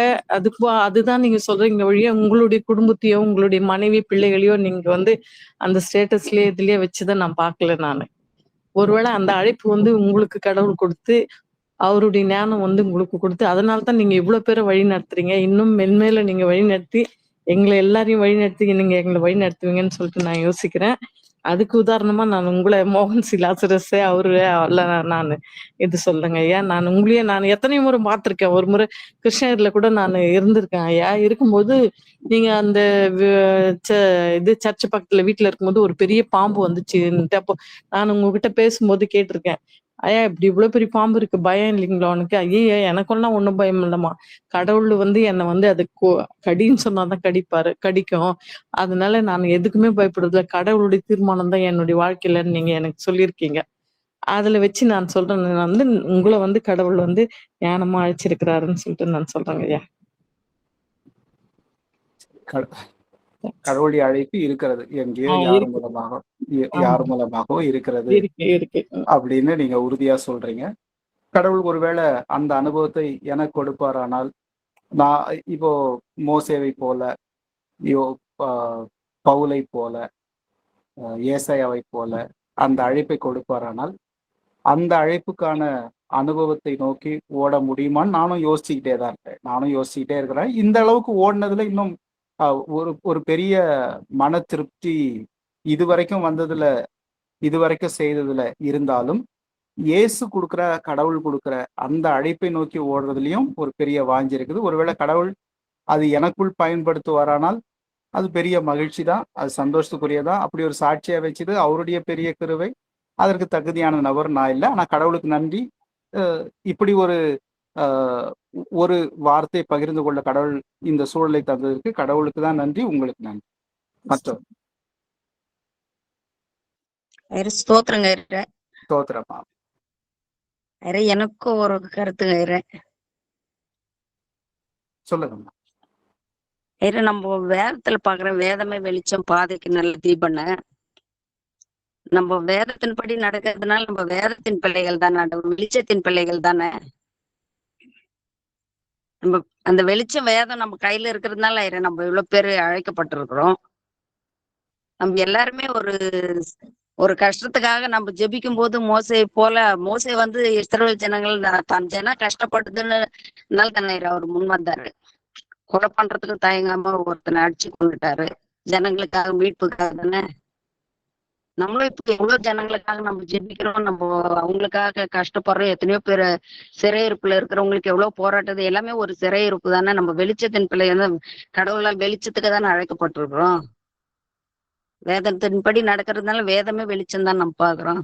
அதுதான் நீங்க சொல்றீங்க வழியா உங்களுடைய குடும்பத்தையோ உங்களுடைய மனைவி பிள்ளைகளையோ நீங்க வந்து அந்த ஸ்டேட்டஸ்லயே இதுலயே வச்சுதான் நான் பார்க்கல. நானு ஒருவேளை அந்த அழைப்பு வந்து உங்களுக்கு கடவுள் கொடுத்து அவருடைய ஞானம் வந்து உங்களுக்கு கொடுத்து அதனால்தான் நீங்க இவ்வளவு பேரை வழி நடத்துறீங்க. இன்னும் மென்மேல நீங்க வழி நடத்தி எங்களை எல்லாரையும் வழி நடத்தி நீங்க எங்களை வழி நடத்துவீங்கன்னு சொல்லிட்டு நான் யோசிக்கிறேன். அதுக்கு உதாரணமா நான் உங்களை மோகன் சி லாசரஸ் அவரு நான் இது சொல்றேங்க ஐயா. நான் உங்களையே நான் எத்தனை முறை பார்த்திருக்கேன். ஒரு முறை கிருஷ்ணகிரில கூட நான் இருந்திருக்கேன் ஐயா. இருக்கும்போது நீங்க அந்த இது சர்ச் பக்கத்துல வீட்டுல இருக்கும்போது ஒரு பெரிய பாம்பு வந்துச்சு. அப்போ நான் உங்ககிட்ட பேசும்போது கேட்டிருக்கேன், ஐயா இப்படி இவ்வளவு பெரிய பாம்பு இருக்கு, பயம் இல்லைங்களா உனக்கு? ஐயா எனக்கெல்லாம் ஒன்றும் பயம் இல்லைம்மா, கடவுள் வந்து என்னை வந்து அது கடின்னு சொன்னாதான் கடிக்கும், அதனால நான் எதுக்குமே பயப்படுறதில்ல, கடவுளுடைய தீர்மானம் தான் என்னுடைய வாழ்க்கையிலன்னு நீங்க எனக்கு சொல்லியிருக்கீங்க. அதுல வச்சு நான் சொல்றேன், நான் வந்து உங்கள வந்து கடவுள் வந்து ஞானமா அழைச்சிருக்கிறாருன்னு சொல்லிட்டு நான் சொல்றேங்க ஐயா. கடவுளுடைய அழைப்பு இருக்கிறது, எங்கேயோ யார் இருக்கு. மூலமாக ஆமா. யார் மூலமாகவோ இருக்கிறது இருக்கு. அப்படின்னு நீங்க உறுதியா சொல்றீங்க. கடவுள் ஒருவேளை அந்த அனுபவத்தை எனக்கு கொடுப்பாரானால், நான் இப்போ மோசேவை போல, யோ பவுலை போல, ஏசாயாவை போல அந்த அழைப்பை கொடுப்பாரானால், அந்த அழைப்புக்கான அனுபவத்தை நோக்கி ஓட முடியுமான்னு நானும் யோசிச்சுக்கிட்டே தான் இருக்கேன். நானும் யோசிச்சுக்கிட்டே இருக்கிறேன். இந்த அளவுக்கு ஓடினதுல இன்னும் ஒரு ஒரு பெரிய மன திருப்தி இதுவரைக்கும் வந்ததுல, இதுவரைக்கும் செய்ததுல இருந்தாலும், இயேசு கொடுக்குற, கடவுள் கொடுக்குற அந்த அழைப்பை நோக்கி ஓடுறதுலயும் ஒரு பெரிய வாஞ்சி இருக்குது. ஒருவேளை கடவுள் அது எனக்குள் பயன்படுத்துவாரானால் அது பெரிய மகிழ்ச்சி தான், அது சந்தோஷத்துக்குரியதான். அப்படி ஒரு சாட்சியா வச்சுது அவருடைய பெரிய கிருவை. அதற்கு தகுதியான நபர் நான் இல்லை. ஆனா கடவுளுக்கு நன்றி. இப்படி ஒரு ஒரு வார்த்தை பகிர்ந்து கொள்ள கடவுள் இந்த சூழலை தந்ததற்கு கடவுளுக்கு தான் நன்றி, உங்களுக்கு நன்றி. மற்றவர் ஸ்தோத்திரங்க. ஸ்தோத்திரமா. எனக்கும் ஒரு கருத்துங்க. சொல்லுங்கம்மா. நம்ம வேதத்துல பாக்குற வேதமே வெளிச்சம் பாதைக்கு நல்ல தீபன. நம்ம வேதத்தின்படி நடக்கிறதுனால நம்ம வேதத்தின் பிள்ளைகள் தானே, வெளிச்சத்தின் பிள்ளைகள் தானே. நம்ம அந்த வெளிச்சம் வேதம் நம்ம கையில இருக்கிறதுனால நம்ம இவ்வளவு பேரு அழைக்கப்பட்டிருக்கிறோம். நம்ம எல்லாருமே ஒரு கஷ்டத்துக்காக நம்ம ஜெபிக்கும் போது மோசே வந்து இஸ்ரவேல் ஜனங்கள் தன் ஜனம் கஷ்டப்பட்டதுன்னு தானே அவர் முன் வந்தாரு. கொலை பண்றதுக்கு தயங்காம ஒருத்தனை அடிச்சு கொண்டுட்டாரு, ஜனங்களுக்காக, மீட்புக்காக தானே. நம்மளும் இப்ப எவ்வளவு ஜனங்களுக்காக நம்ம ஜெபிக்கிறோம், நம்ம அவங்களுக்காக கஷ்டப்படுறோம். எத்தனையோ பேர் சிறையிருப்புல இருக்கிறவங்களுக்கு எவ்வளவு போராட்டது, எல்லாமே ஒரு சிறையிருப்பு தானே. நம்ம வெளிச்சத்தின் பிள்ளை வந்து கடவுளால் வெளிச்சத்துக்கு தானே அழைக்கப்பட்டிருக்கிறோம். வேதத்தின்படி நடக்கிறதுனால வேதமே வெளிச்சம் தான் நம்ம பாக்குறோம்.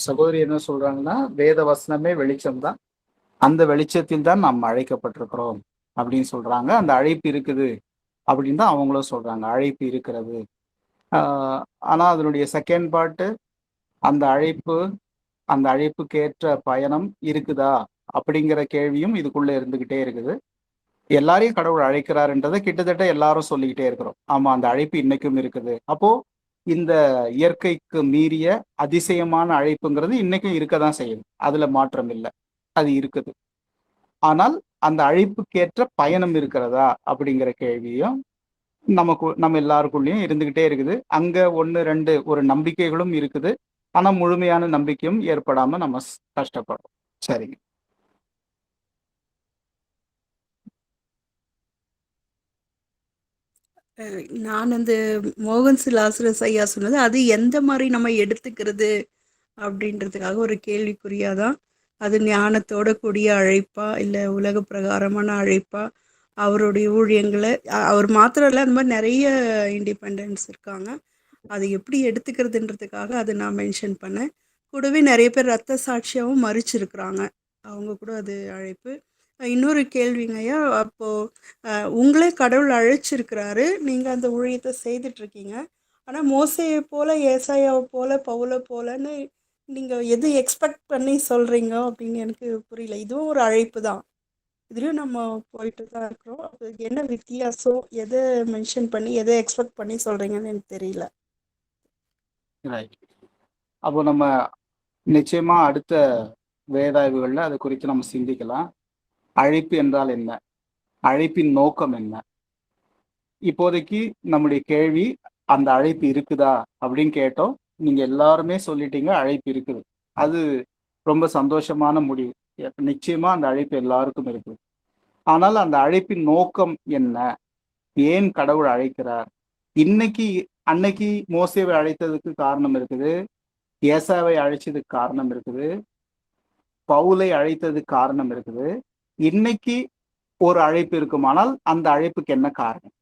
சகோதரி என்ன சொல்றாங்கன்னா, வேத வசனமே வெளிச்சம் தான், அந்த வெளிச்சத்தில் தான் நாம் அழைக்கப்பட்டிருக்கிறோம் அப்படின்னு சொல்றாங்க. அந்த அழைப்பு இருக்குது அப்படின்னு தான் அவங்களும் சொல்றாங்க. அழைப்பு இருக்கிறது. ஆனா அதனுடைய செகண்ட் பார்ட்டு, அந்த அழைப்புக்கேற்ற பயணம் இருக்குதா அப்படிங்கிற கேள்வியும் இதுக்குள்ள இருந்துகிட்டே இருக்குது. எல்லாரையும் கடவுள் அழைக்கிறாருன்றதை கிட்டத்தட்ட எல்லாரும் சொல்லிக்கிட்டே இருக்கிறோம். ஆமா, அந்த அழைப்பு இன்னைக்கும் இருக்குது. அப்போ இந்த இயற்கைக்கு மீறிய அதிசயமான அழைப்புங்கிறது இன்னைக்கும் இருக்கதான் செய்யுது, அதுல மாற்றம் இல்லை, அது இருக்குது. ஆனால் அந்த அழைப்புக்கேற்ற பயணம் இருக்கிறதா அப்படிங்கிற கேள்வியும் நம்ம எல்லாருக்குள்ளேயும் இருந்துகிட்டே இருக்குது. அங்க 1-2 ஒரு நம்பிக்கைகளும் இருக்குது. ஆனா முழுமையான நம்பிக்கையும் ஏற்படாம நம்ம கஷ்டப்படுறோம். சரிங்க. நான் அந்த மோகன் லாசரஸ் ஐயா சொன்னது அது எந்த மாதிரி நம்ம எடுத்துக்கிறது அப்படின்றதுக்காக ஒரு கேள்விக்குறியாதான். அது ஞானத்தோட கூடிய அழைப்பா இல்லை உலக பிரகாரமான அழைப்பா, அவருடைய ஊழியங்களை அவர் மாத்திரம் இல்லை, அந்த மாதிரி நிறைய இண்டிபெண்டன்ஸ் இருக்காங்க. அதை எப்படி எடுத்துக்கிறதுன்றதுக்காக அதை நான் மென்ஷன் பண்ணேன். கூடவே நிறைய பேர் ரத்த சாட்சியாகவும் மறிச்சிருக்கிறாங்க, அவங்க கூட அது அழைப்பு. இன்னொரு கேள்விங்க ஐயா, அப்போது உங்களே கடவுள் அழைச்சிருக்கிறாரு, நீங்கள் அந்த ஊழியத்தை செய்துட்ருக்கீங்க. ஆனால் மோசையை போல், ஏசாயாவை போல், பவுலை போலன்னு நீங்கள் எது எக்ஸ்பெக்ட் பண்ணி சொல்கிறீங்க அப்படின்னு எனக்கு புரியல. இதுவும் ஒரு அழைப்பு தான், இதுலேயும் நம்ம போயிட்டு தான் இருக்கிறோம். அதுக்கு என்ன வித்தியாசம், எதை மென்ஷன் பண்ணி எதை எக்ஸ்பெக்ட் பண்ணி சொல்கிறீங்கன்னு எனக்கு தெரியல. அப்போ நம்ம நிச்சயமா அடுத்த வேதாய்வுகளில் அது குறித்து நம்ம சிந்திக்கலாம். அழைப்பு என்றால் என்ன, அழைப்பின் நோக்கம் என்ன? இப்போதைக்கு நம்முடைய கேள்வி அந்த அழைப்பு இருக்குதா அப்படின்னு கேட்டோம். நீங்க எல்லாருமே சொல்லிட்டீங்க அழைப்பு இருக்குது. அது ரொம்ப சந்தோஷமான முடிவு. நிச்சயமா அந்த அழைப்பு எல்லாருக்கும் இருக்குது. ஆனால் அந்த அழைப்பின் நோக்கம் என்ன? ஏன் கடவுள் அழைக்கிறார்? அன்னைக்கு மோசேவை அழைத்ததுக்கு காரணம் இருக்குது, ஏசாவை அழைச்சதுக்கு காரணம் இருக்குது, பவுலை அழைத்ததுக்கு காரணம் இருக்குது. இன்னைக்கு ஒரு அழைப்பு இருக்குமானால் அந்த அழைப்புக்கு என்ன காரணம்?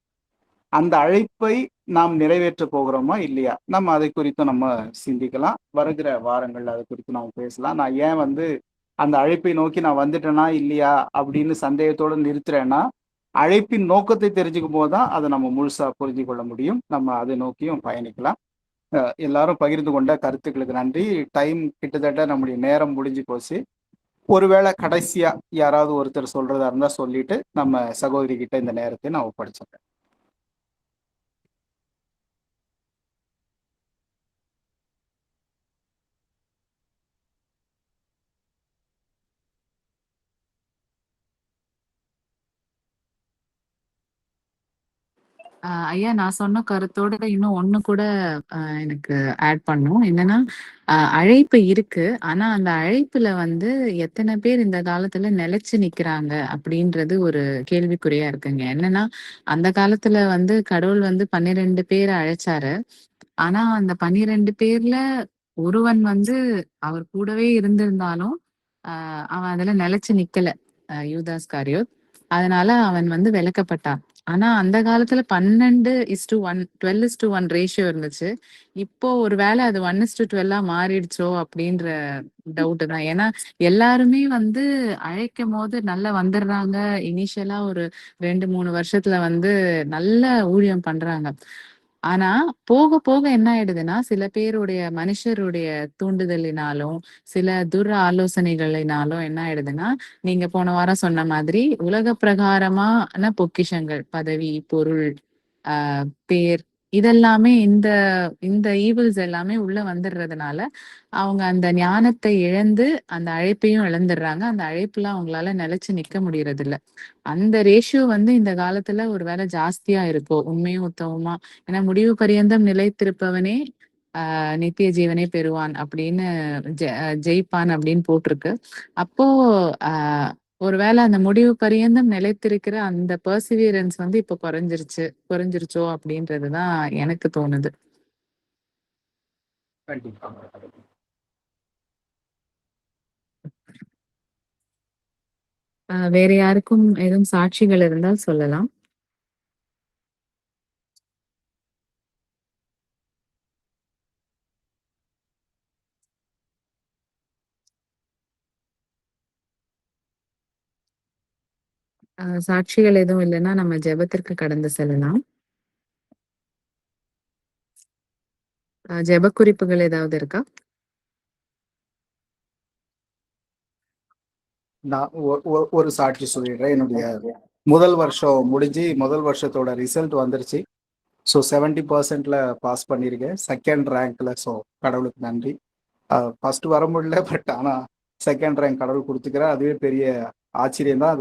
அந்த அழைப்பை நாம் நிறைவேற்ற போகிறோமா இல்லையா? நம்ம அதை குறித்து நம்ம சிந்திக்கலாம். வருகிற வாரங்கள்ல அதை குறித்து நம்ம பேசலாம். நான் ஏன் அந்த அழைப்பை நோக்கி நான் வந்துட்டேனா இல்லையா அப்படின்னு சந்தேகத்தோடு நிறுத்துறேன்னா, அழைப்பின் நோக்கத்தை தெரிஞ்சுக்கும் போது தான் அதை நம்ம முழுசா புரிஞ்சு கொள்ள முடியும். நம்ம அதை நோக்கியும் பயணிக்கலாம். எல்லாரும் பகிர்ந்து கொண்ட கருத்துக்களுக்கு நன்றி. டைம் கிட்டத்தட்ட நம்முடைய நேரம் முடிஞ்சு போச்சு. ஒருவேளை கடைசியா யாராவது ஒருத்தர் சொல்றதா இருந்தா சொல்லிட்டு நம்ம சகோதரி கிட்ட இந்த நேரத்தை நான் ஒப்படைச்சிடுறேன். ஐயா, நான் சொன்ன கருத்தோட இன்னும் ஒண்ணு கூட எனக்கு ஆட் பண்ணும். என்னன்னா, அழைப்பு இருக்கு. ஆனா அந்த அழைப்புல வந்து எத்தனை பேர் இந்த காலத்துல நிலைச்சு நிக்கிறாங்க அப்படின்றது ஒரு கேள்விக்குறியா இருக்குங்க. என்னன்னா, அந்த காலத்துல வந்து கடவுள் வந்து 12 பேரை அழைச்சாரு. ஆனா அந்த 12 பேர்ல ஒருவன் வந்து அவர் கூடவே இருந்திருந்தாலும் அவன் அதுல நிலைச்சு நிக்கல, யூதாஸ் காரியோத். அதனால அவன் வந்து விலக்கப்பட்டான். ஆனா அந்த காலத்துல 12:1 12:1 ரேஷியோ இருந்துச்சு. இப்போ ஒருவேளை அது 1:12 மாறிடுச்சோ அப்படின்ற டவுட் தான். ஏன்னா எல்லாருமே வந்து அழைக்கும் போது நல்லா வந்துடுறாங்க. இனிஷியலா ஒரு 2-3 வருஷத்துல வந்து நல்ல ஊழியம் பண்றாங்க. ஆனா போக போக என்ன ஆயிடுதுன்னா, சில பேருடைய மனுஷருடைய தூண்டுதலினாலும் சில ஆலோசனைகளினாலும் என்ன ஆயிடுதுன்னா, நீங்க போன வாரம் சொன்ன மாதிரி உலக பிரகாரமான பொக்கிஷங்கள், பதவி, பொருள், பேர், இதெல்லாமே இந்த இந்த ஈவில்ஸ் எல்லாமே உள்ள வந்துடுறதுனால அவங்க அந்த ஞானத்தை இழந்து அந்த அழைப்பையும் இழந்துடுறாங்க. அந்த அழைப்புல அவங்களால நிலைச்சு நிக்க முடியறது இல்ல. அந்த ரேஷியோ வந்து இந்த காலத்துல ஒருவேளை ஜாஸ்தியா இருக்கோ, உண்மையும் உத்தமமா. ஏன்னா முடிவு பரியந்தம் நிலைத்திருப்பவனே நித்திய ஜீவனை பெறுவான் அப்படின்னு, ஜெயிப்பான் அப்படின்னு போட்டிருக்கு. அப்போ ஒருவேளை அந்த முடிவு பரியந்தம் நிலைத்திருக்கிற அந்த பர்சிவியரன்ஸ் வந்து இப்ப குறைஞ்சிருச்சோ அப்படின்றதுதான் எனக்கு தோணுது. கண்டிப்பா. வேற யாருக்கும் எதுவும் சாட்சிகள் இருந்தால் சொல்லலாம். சாட்சிகள் எதுவும் இல்லைன்னா நம்ம ஜெபத்திற்கு கடந்து செல்லலாம். ஜெப குறிப்புகள் ஏதாவது இருக்கா? நான் ஒரு சாட்சி சொல்லிடுறேன். என்னுடைய முதல் வருஷம் முடிஞ்சு முதல் வருஷத்தோட ரிசல்ட் வந்துருச்சு. ஸோ 70%ல பாஸ் பண்ணியிருக்கேன், செகண்ட் ரேங்க்ல. ஸோ கடவுளுக்கு நன்றி. ஃபர்ஸ்ட் வர முடியல, பட் ஆனால் செகண்ட் ரேங்க் கடவுள் கொடுத்துக்கிறேன். அதுவே பெரிய ஆச்சரியம் தான்.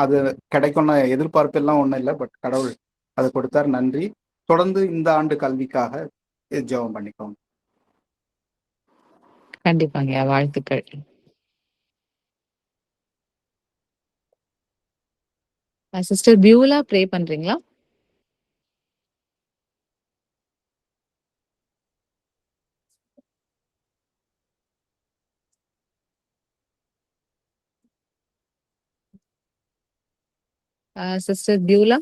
அது கிடைக்கும்னு எதிர்பார்ப்பெல்லாம் ஒன்றும் இல்லை, பட் கடவுள் அதை கொடுத்தார். நன்றி. தொடர்ந்து இந்த ஆண்டு கல்விக்காக ஜெபம் பண்ணிக்கோங்க. கண்டிப்பாங்க, வாழ்த்துக்கள். சிஸ்டர் பியூலா ப்ரே பண்றீங்களா? Sister Beulah?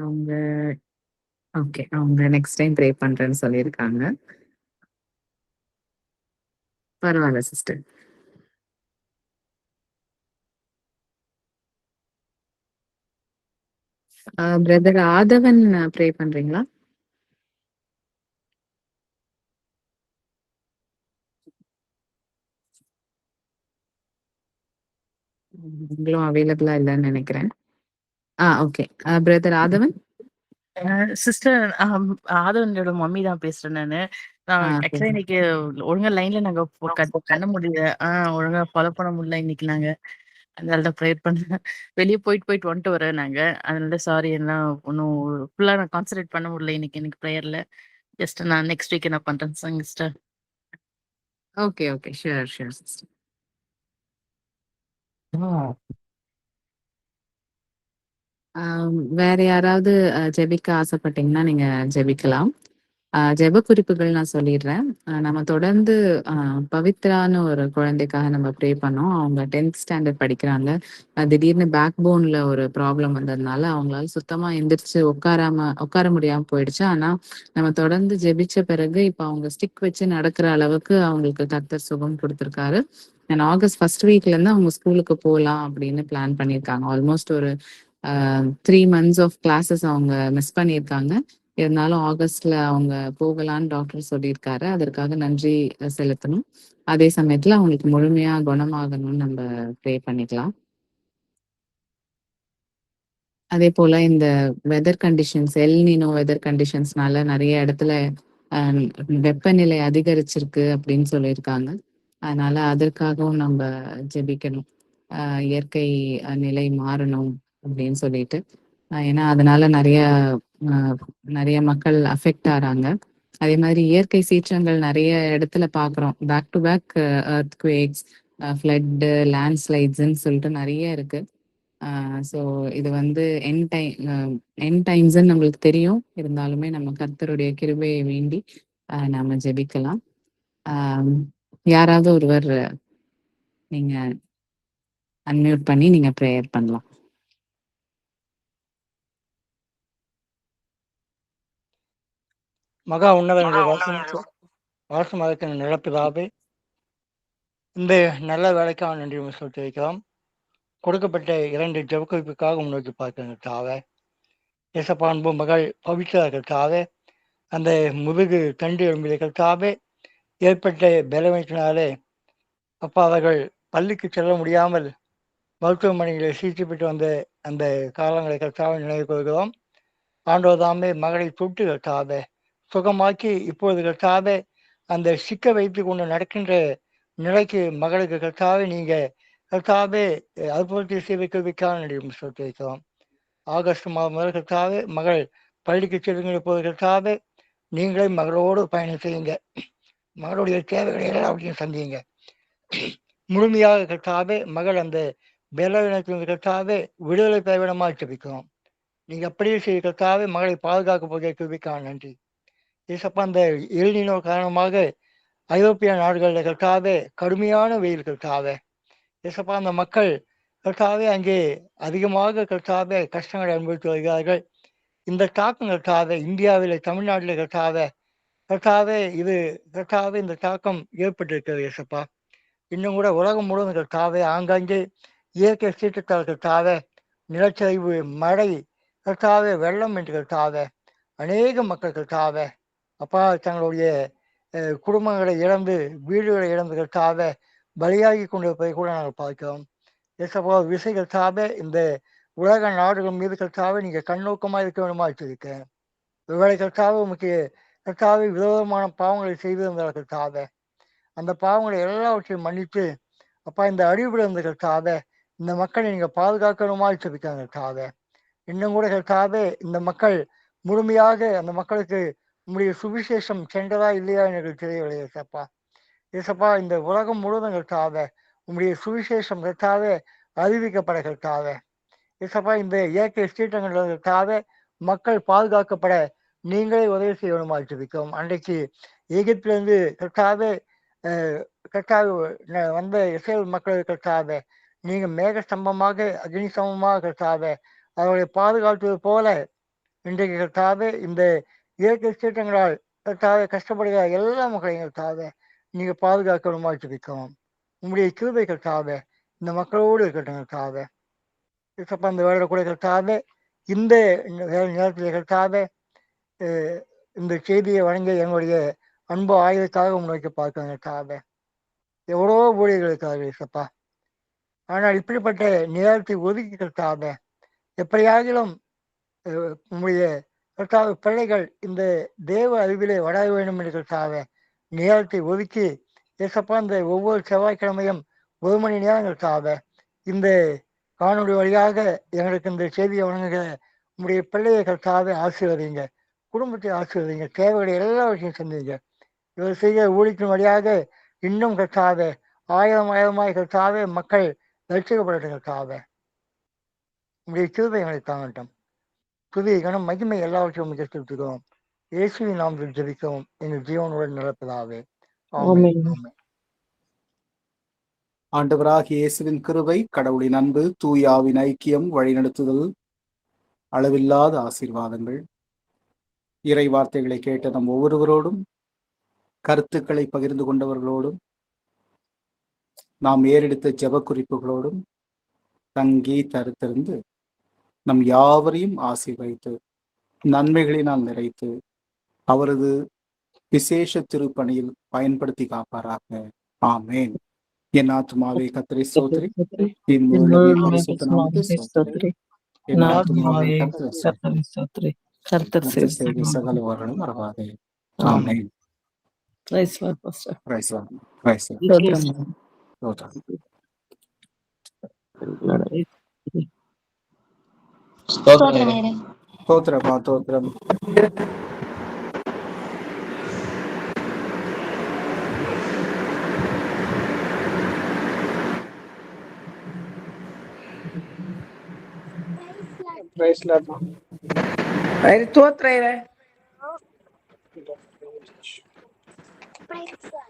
அவங்க ஓகே, அவங்க நெக்ஸ்ட் டைம் ப்ரே பண்றேன்னு சொல்லியிருக்காங்க. பரவாயில்ல சிஸ்டர். பிரதர் ஆதவன் ப்ரே பண்றீங்களா? உங்களும் அவைலபிளா இல்லைன்னு நினைக்கிறேன். ஓகே. பிரதர் ஆதவன். சிஸ்டர் ஆதவனோட மம்மி தான் பேசுறேன் நானு. ஆக்சுவலா இன்னைக்கு ஒழுங்கா லைன்ல நாங்க பண்ண முடியல. ஒழுங்கா ஃபாலோ பண்ண முடியல இன்னைக்கு நாங்க. அதனால தான் ப்ரேயர் பண்ணேன். வெளிய போயிட்டு வந்துட்டு வரேன் நாங்க. அதனால சாரி, எல்லாம் ஒன்னும் ஃபுல்லா நான் கான்சன்ட்ரேட் பண்ண முடியல இன்னைக்கு ப்ரேயர்ல. ஜஸ்ட் நான் நெக்ஸ்ட் வீக் என்ன பண்றேன் சிஸ்டர். Okay sure sister. வேற யாராவது ஜெபிக்க ஆசைப்பட்டீங்கன்னா நீங்க ஜெபிக்கலாம். ஜெப குறிப்புகள் நான் சொல்லிடுறேன். நம்ம தொடர்ந்து பவித்ரான்னு ஒரு குழந்தைக்காக நம்ம ப்ரே பண்ணோம். அவங்க 10th ஸ்டாண்டர்ட் படிக்கிறாங்க. திடீர்னு பேக் போன்ல ஒரு ப்ராப்ளம் வந்ததுனால அவங்களால சுத்தமா எந்திரிச்சு உட்கார முடியாம போயிடுச்சு. ஆனா நம்ம தொடர்ந்து ஜெபிச்ச பிறகு இப்ப அவங்க ஸ்டிக் வச்சு நடக்கிற அளவுக்கு அவங்களுக்கு கர்த்தர் சுகம் கொடுத்திருக்காரு. அண்ட் ஆகஸ்ட் ஃபர்ஸ்ட் வீக்ல இருந்து அவங்க ஸ்கூலுக்கு போகலாம் அப்படின்னு பிளான் பண்ணியிருக்காங்க. ஆல்மோஸ்ட் ஒரு 3 months ஆஃப் கிளாஸஸ் அவங்க மிஸ் பண்ணியிருக்காங்க. இருந்தாலும் ஆகஸ்ட்ல அவங்க போகலான்னு டாக்டர் சொல்லியிருக்காரு. அதற்காக நன்றி செலுத்தணும். அதே சமயத்துல அவங்களுக்கு முழுமையா குணமாகணும்னு நம்ம ப்ரே பண்ணிக்கலாம். அதே போல இந்த வெதர் கண்டிஷன்ஸ், எல்னினோ வெதர் கண்டிஷன்ஸ்னால நிறைய இடத்துல வெப்பநிலை அதிகரிச்சிருக்கு அப்படின்னு சொல்லியிருக்காங்க. அதனால அதற்காகவும் நம்ம ஜெபிக்கணும். இயற்கை நிலை மாறணும் அப்படின்னு சொல்லிட்டு. ஏன்னா அதனால நிறைய மக்கள் அஃபெக்ட் ஆறாங்க. அதே மாதிரி இயற்கை சீற்றங்கள் நிறைய இடத்துல பாக்குறோம். Back to back earthquakes, flood, லேண்ட்ஸ்லைட்ஸ்ன்னு சொல்லிட்டு நிறைய இருக்கு. ஸோ இது வந்து என் டைம்ஸ்ன்னு நம்மளுக்கு தெரியும். இருந்தாலுமே நம்ம கர்த்தருடைய கிருபையை வேண்டி நாம ஜெபிக்கலாம். யாராவது ஒருவர் நீங்க அன்மியூட் பண்ணி நீங்க ப்ரேயர் பண்ணலாம். மகா உன்னதனுடைய வாசமாக நிலப்பிதாவே, இந்த நல்ல வேலைக்காக நன்றி சொல்லி வைக்கலாம். கொடுக்கப்பட்ட 2 ஜெபக்குறிப்புக்காக முன்னோக்கி பார்க்கிறாங்க. ஏசப்பா அன்பு மகள் பவித்ராக்களுக்காக அந்த முதுகு தண்டு எலும்பிகளுக்காக ஏற்பட்ட பலவீனத்தினாலே அப்பா அவர்கள் பள்ளிக்கு செல்ல முடியாமல் மருத்துவமனைகளை சிகிச்சை பெற்று வந்த அந்த காலங்களை கற்றாக நினைவு கொள்கிறோம். ஆண்டோதாமே மகளை தொட்டு கற்றாக சுகமாக்கி இப்பொழுது கற்றாக அந்த சிக்க வைத்து கொண்டு நடக்கின்ற நிலைக்கு மகளுக்கு கற்றாக நீங்க கற்றாக அற்புதத்தை செய்வதற்காக நடிகை சொல்லி வைக்கிறோம். ஆகஸ்ட் மாதம் முதல் கற்றாக மகள் பள்ளிக்கு செல்லுங்கள் இப்போது கற்றாக நீங்களே மகளோடு பயணம் செய்யுங்க. மகளுடைய தேவைகளை எல்லாவற்றையும் சந்தியுங்க. முழுமையாக கற்றாக மகள் அந்த பலவீனத்திலிருந்து கற்றாக விடுதலை பெறவிடமாக ஜெபிக்கிறோம். நீங்க அப்படியே செய்ய கற்றாக மகளை பாதுகாக்க போகிற கிருபைக்காக நன்றி. ஏசப்பா அந்த எல்னினோ காரணமாக ஐரோப்பிய நாடுகளில் கற்றாக கடுமையான வெயில் கற்றாக ஏசப்பா அந்த மக்கள் கற்றாக அங்கே அதிகமாக கற்றாக கஷ்டங்களை அனுபவித்து வருகிறார்கள். இந்த தாக்கம் கற்றாக இந்தியாவில் தமிழ்நாட்டில் கற்றாக இது கற்றாக இந்த தாக்கம் ஏற்பட்டிருக்கிறது. ஏசப்பா இன்னும் கூட உலகம் முழுவதும் கற்றாக ஆங்காங்கே இயற்கை சீற்றத்தால் கற்றாக நிலச்சரிவு, மழை கற்றாக வெள்ளம் என்று கற்றாக அநேக மக்கள் கற்றாக அப்பா தங்களுடைய குடும்பங்களை இழந்து வீடுகளை இழந்து கற்றாக பலியாகி கொண்டிருப்பதை கூட நாங்கள் பார்க்கிறோம். ஏசப்பா விசை கற்றாக இந்த உலக நாடுகள் மீது கற்றாக நீங்க கண்ணோக்கமாக இருக்க வேண்டுமா வச்சிருக்கேன். ஒருவேளை கற்றாக உங்களுக்கு கற்றாக விரோதமான பாவங்களை செய்திருந்தால் கற்றாக அந்த பாவங்களை எல்லாவற்றையும் மன்னித்து அப்பா இந்த அழிவுல இருந்து கற்றாக இந்த மக்களை நீங்க பாதுகாக்கணுமா வச்சிருக்காங்க கற்றாக. இன்னும் கூட கற்றாக இந்த மக்கள் முழுமையாக அந்த மக்களுக்கு உங்களுடைய சுவிசேஷம் சென்றதா இல்லையா எனக்கு தெரியவில்லை. ஏசப்பா ஏசப்பா இந்த உலகம் முழுவதும் கற்றாக உங்களுடைய சுவிசேஷம் கற்றாக அறிவிக்கப்பட கற்றாக ஏசப்பா இந்த இயற்கை சீற்றங்கள் கற்றாக மக்கள் பாதுகாக்கப்பட நீங்களே உதவி செய்யணுமா வச்சிருக்கோம். அன்றைக்கு எகிப்திலிருந்து கற்றாக வந்த இஸ்ரேல் மக்கள் கற்றாக நீங்க மேக ஸ்தம்பமாக அக்னி ஸ்தம்பமாக கற்றாக அவர்களை பாதுகாத்தது போல இன்றைக்கு கற்றாக இந்த இயற்கை சீற்றங்களால் கற்றாக கஷ்டப்படுகிற எல்லா மக்களையும் கற்றாக நீங்க பாதுகாக்கணுமா வச்சிருக்கோம். உங்களுடைய கிருபை கற்றாக இந்த மக்களோடு இருக்கட்டும் கற்றாக. ஏசப்பா இந்த வேலை கூட கற்றாக இந்த நேரத்தில் கற்றாக இந்த செய்தியை வழங்க என்னுடைய அன்பு ஆயுதத்தாக முன்னோக்கி பார்க்க கற்றாக எவ்வளோ ஊழியர்களுக்காக ஏசப்பா. ஆனால் இப்படிப்பட்ட நேரத்தை ஒதுக்கி கற்றாக எப்படியாகிலும் உங்களுடைய கற்றாக பிள்ளைகள் இந்த தேவ அறிவிலே வளர வேண்டும் என்று கற்றாக நேரத்தை ஒதுக்கி ஏசப்பா இந்த ஒவ்வொரு செவ்வாய்க்கிழமையும் 1 மணி நேரம் கற்றாக இந்த காணொலி வழியாக எங்களுக்கு இந்த செய்தியை வழங்குகிற உங்களுடைய பிள்ளையை கற்றாக ஆசீர்வதிங்க, குடும்பத்தை ஆசீர்வதிங்க, தேவைகளை எல்லாவற்றையும் சந்திங்க. இவர் செய்கிற ஊழியத்தின் வழியாக இன்னும் கற்றாக ஆயிரமாய் கற்றாக மக்கள் ரட்சிக்கப்பட்ட கற்றாக உங்களுடைய கிருபை எங்களை தாங்கட்டும். துதி கனம் மகிமை எல்லாவற்றையும் செலுத்துகிறோம் இயேசுவின் நாமத்தில் ஜெபிக்கவும் எங்கள் ஜீவனுடன் நடப்பதாவே. ஆமென். ஆமென். ஆமென். ஆண்டவராகிய இயேசுவின் கிருபை, கடவுளின் அன்பு, தூய ஆவியின் ஐக்கியம், வழிநடத்துதல், அளவில்லாத ஆசீர்வாதங்கள் இறை வார்த்தைகளை கேட்ட நம் ஒவ்வொருவரோடும், கருத்துக்களை பகிர்ந்து கொண்டவர்களோடும், நாம் ஏறெடுத்த ஜெப குறிப்புகளோடும் தங்கி தரித்திருந்து நம் யாவரையும் ஆசீர்வதித்து நன்மைகளினால் நிறைத்து அவரது விசேஷ திருப்பணியில் பயன்படுத்தி காப்பாராக. ஆமேன். என் ஆத்துமாவே கர்த்தரை ஸ்தோத்திரி, என் முழுமே பரிசுத்த நாமத்தை ஸ்தோத்திரி. என் ஆத்துமாவே கர்த்தரை ஸ்தோத்திரி, கர்த்தர் செய்த சகல உபகாரங்களும் மறவாதே. ஆமென். Praise Lord, Pastor. Praise Lord. Praise Lord. ஸ்தோத்திரம். ஸ்தோத்திரம். ஸ்தோத்திரமா ஸ்தோத்திரம். Praise Lord. Praise Lord.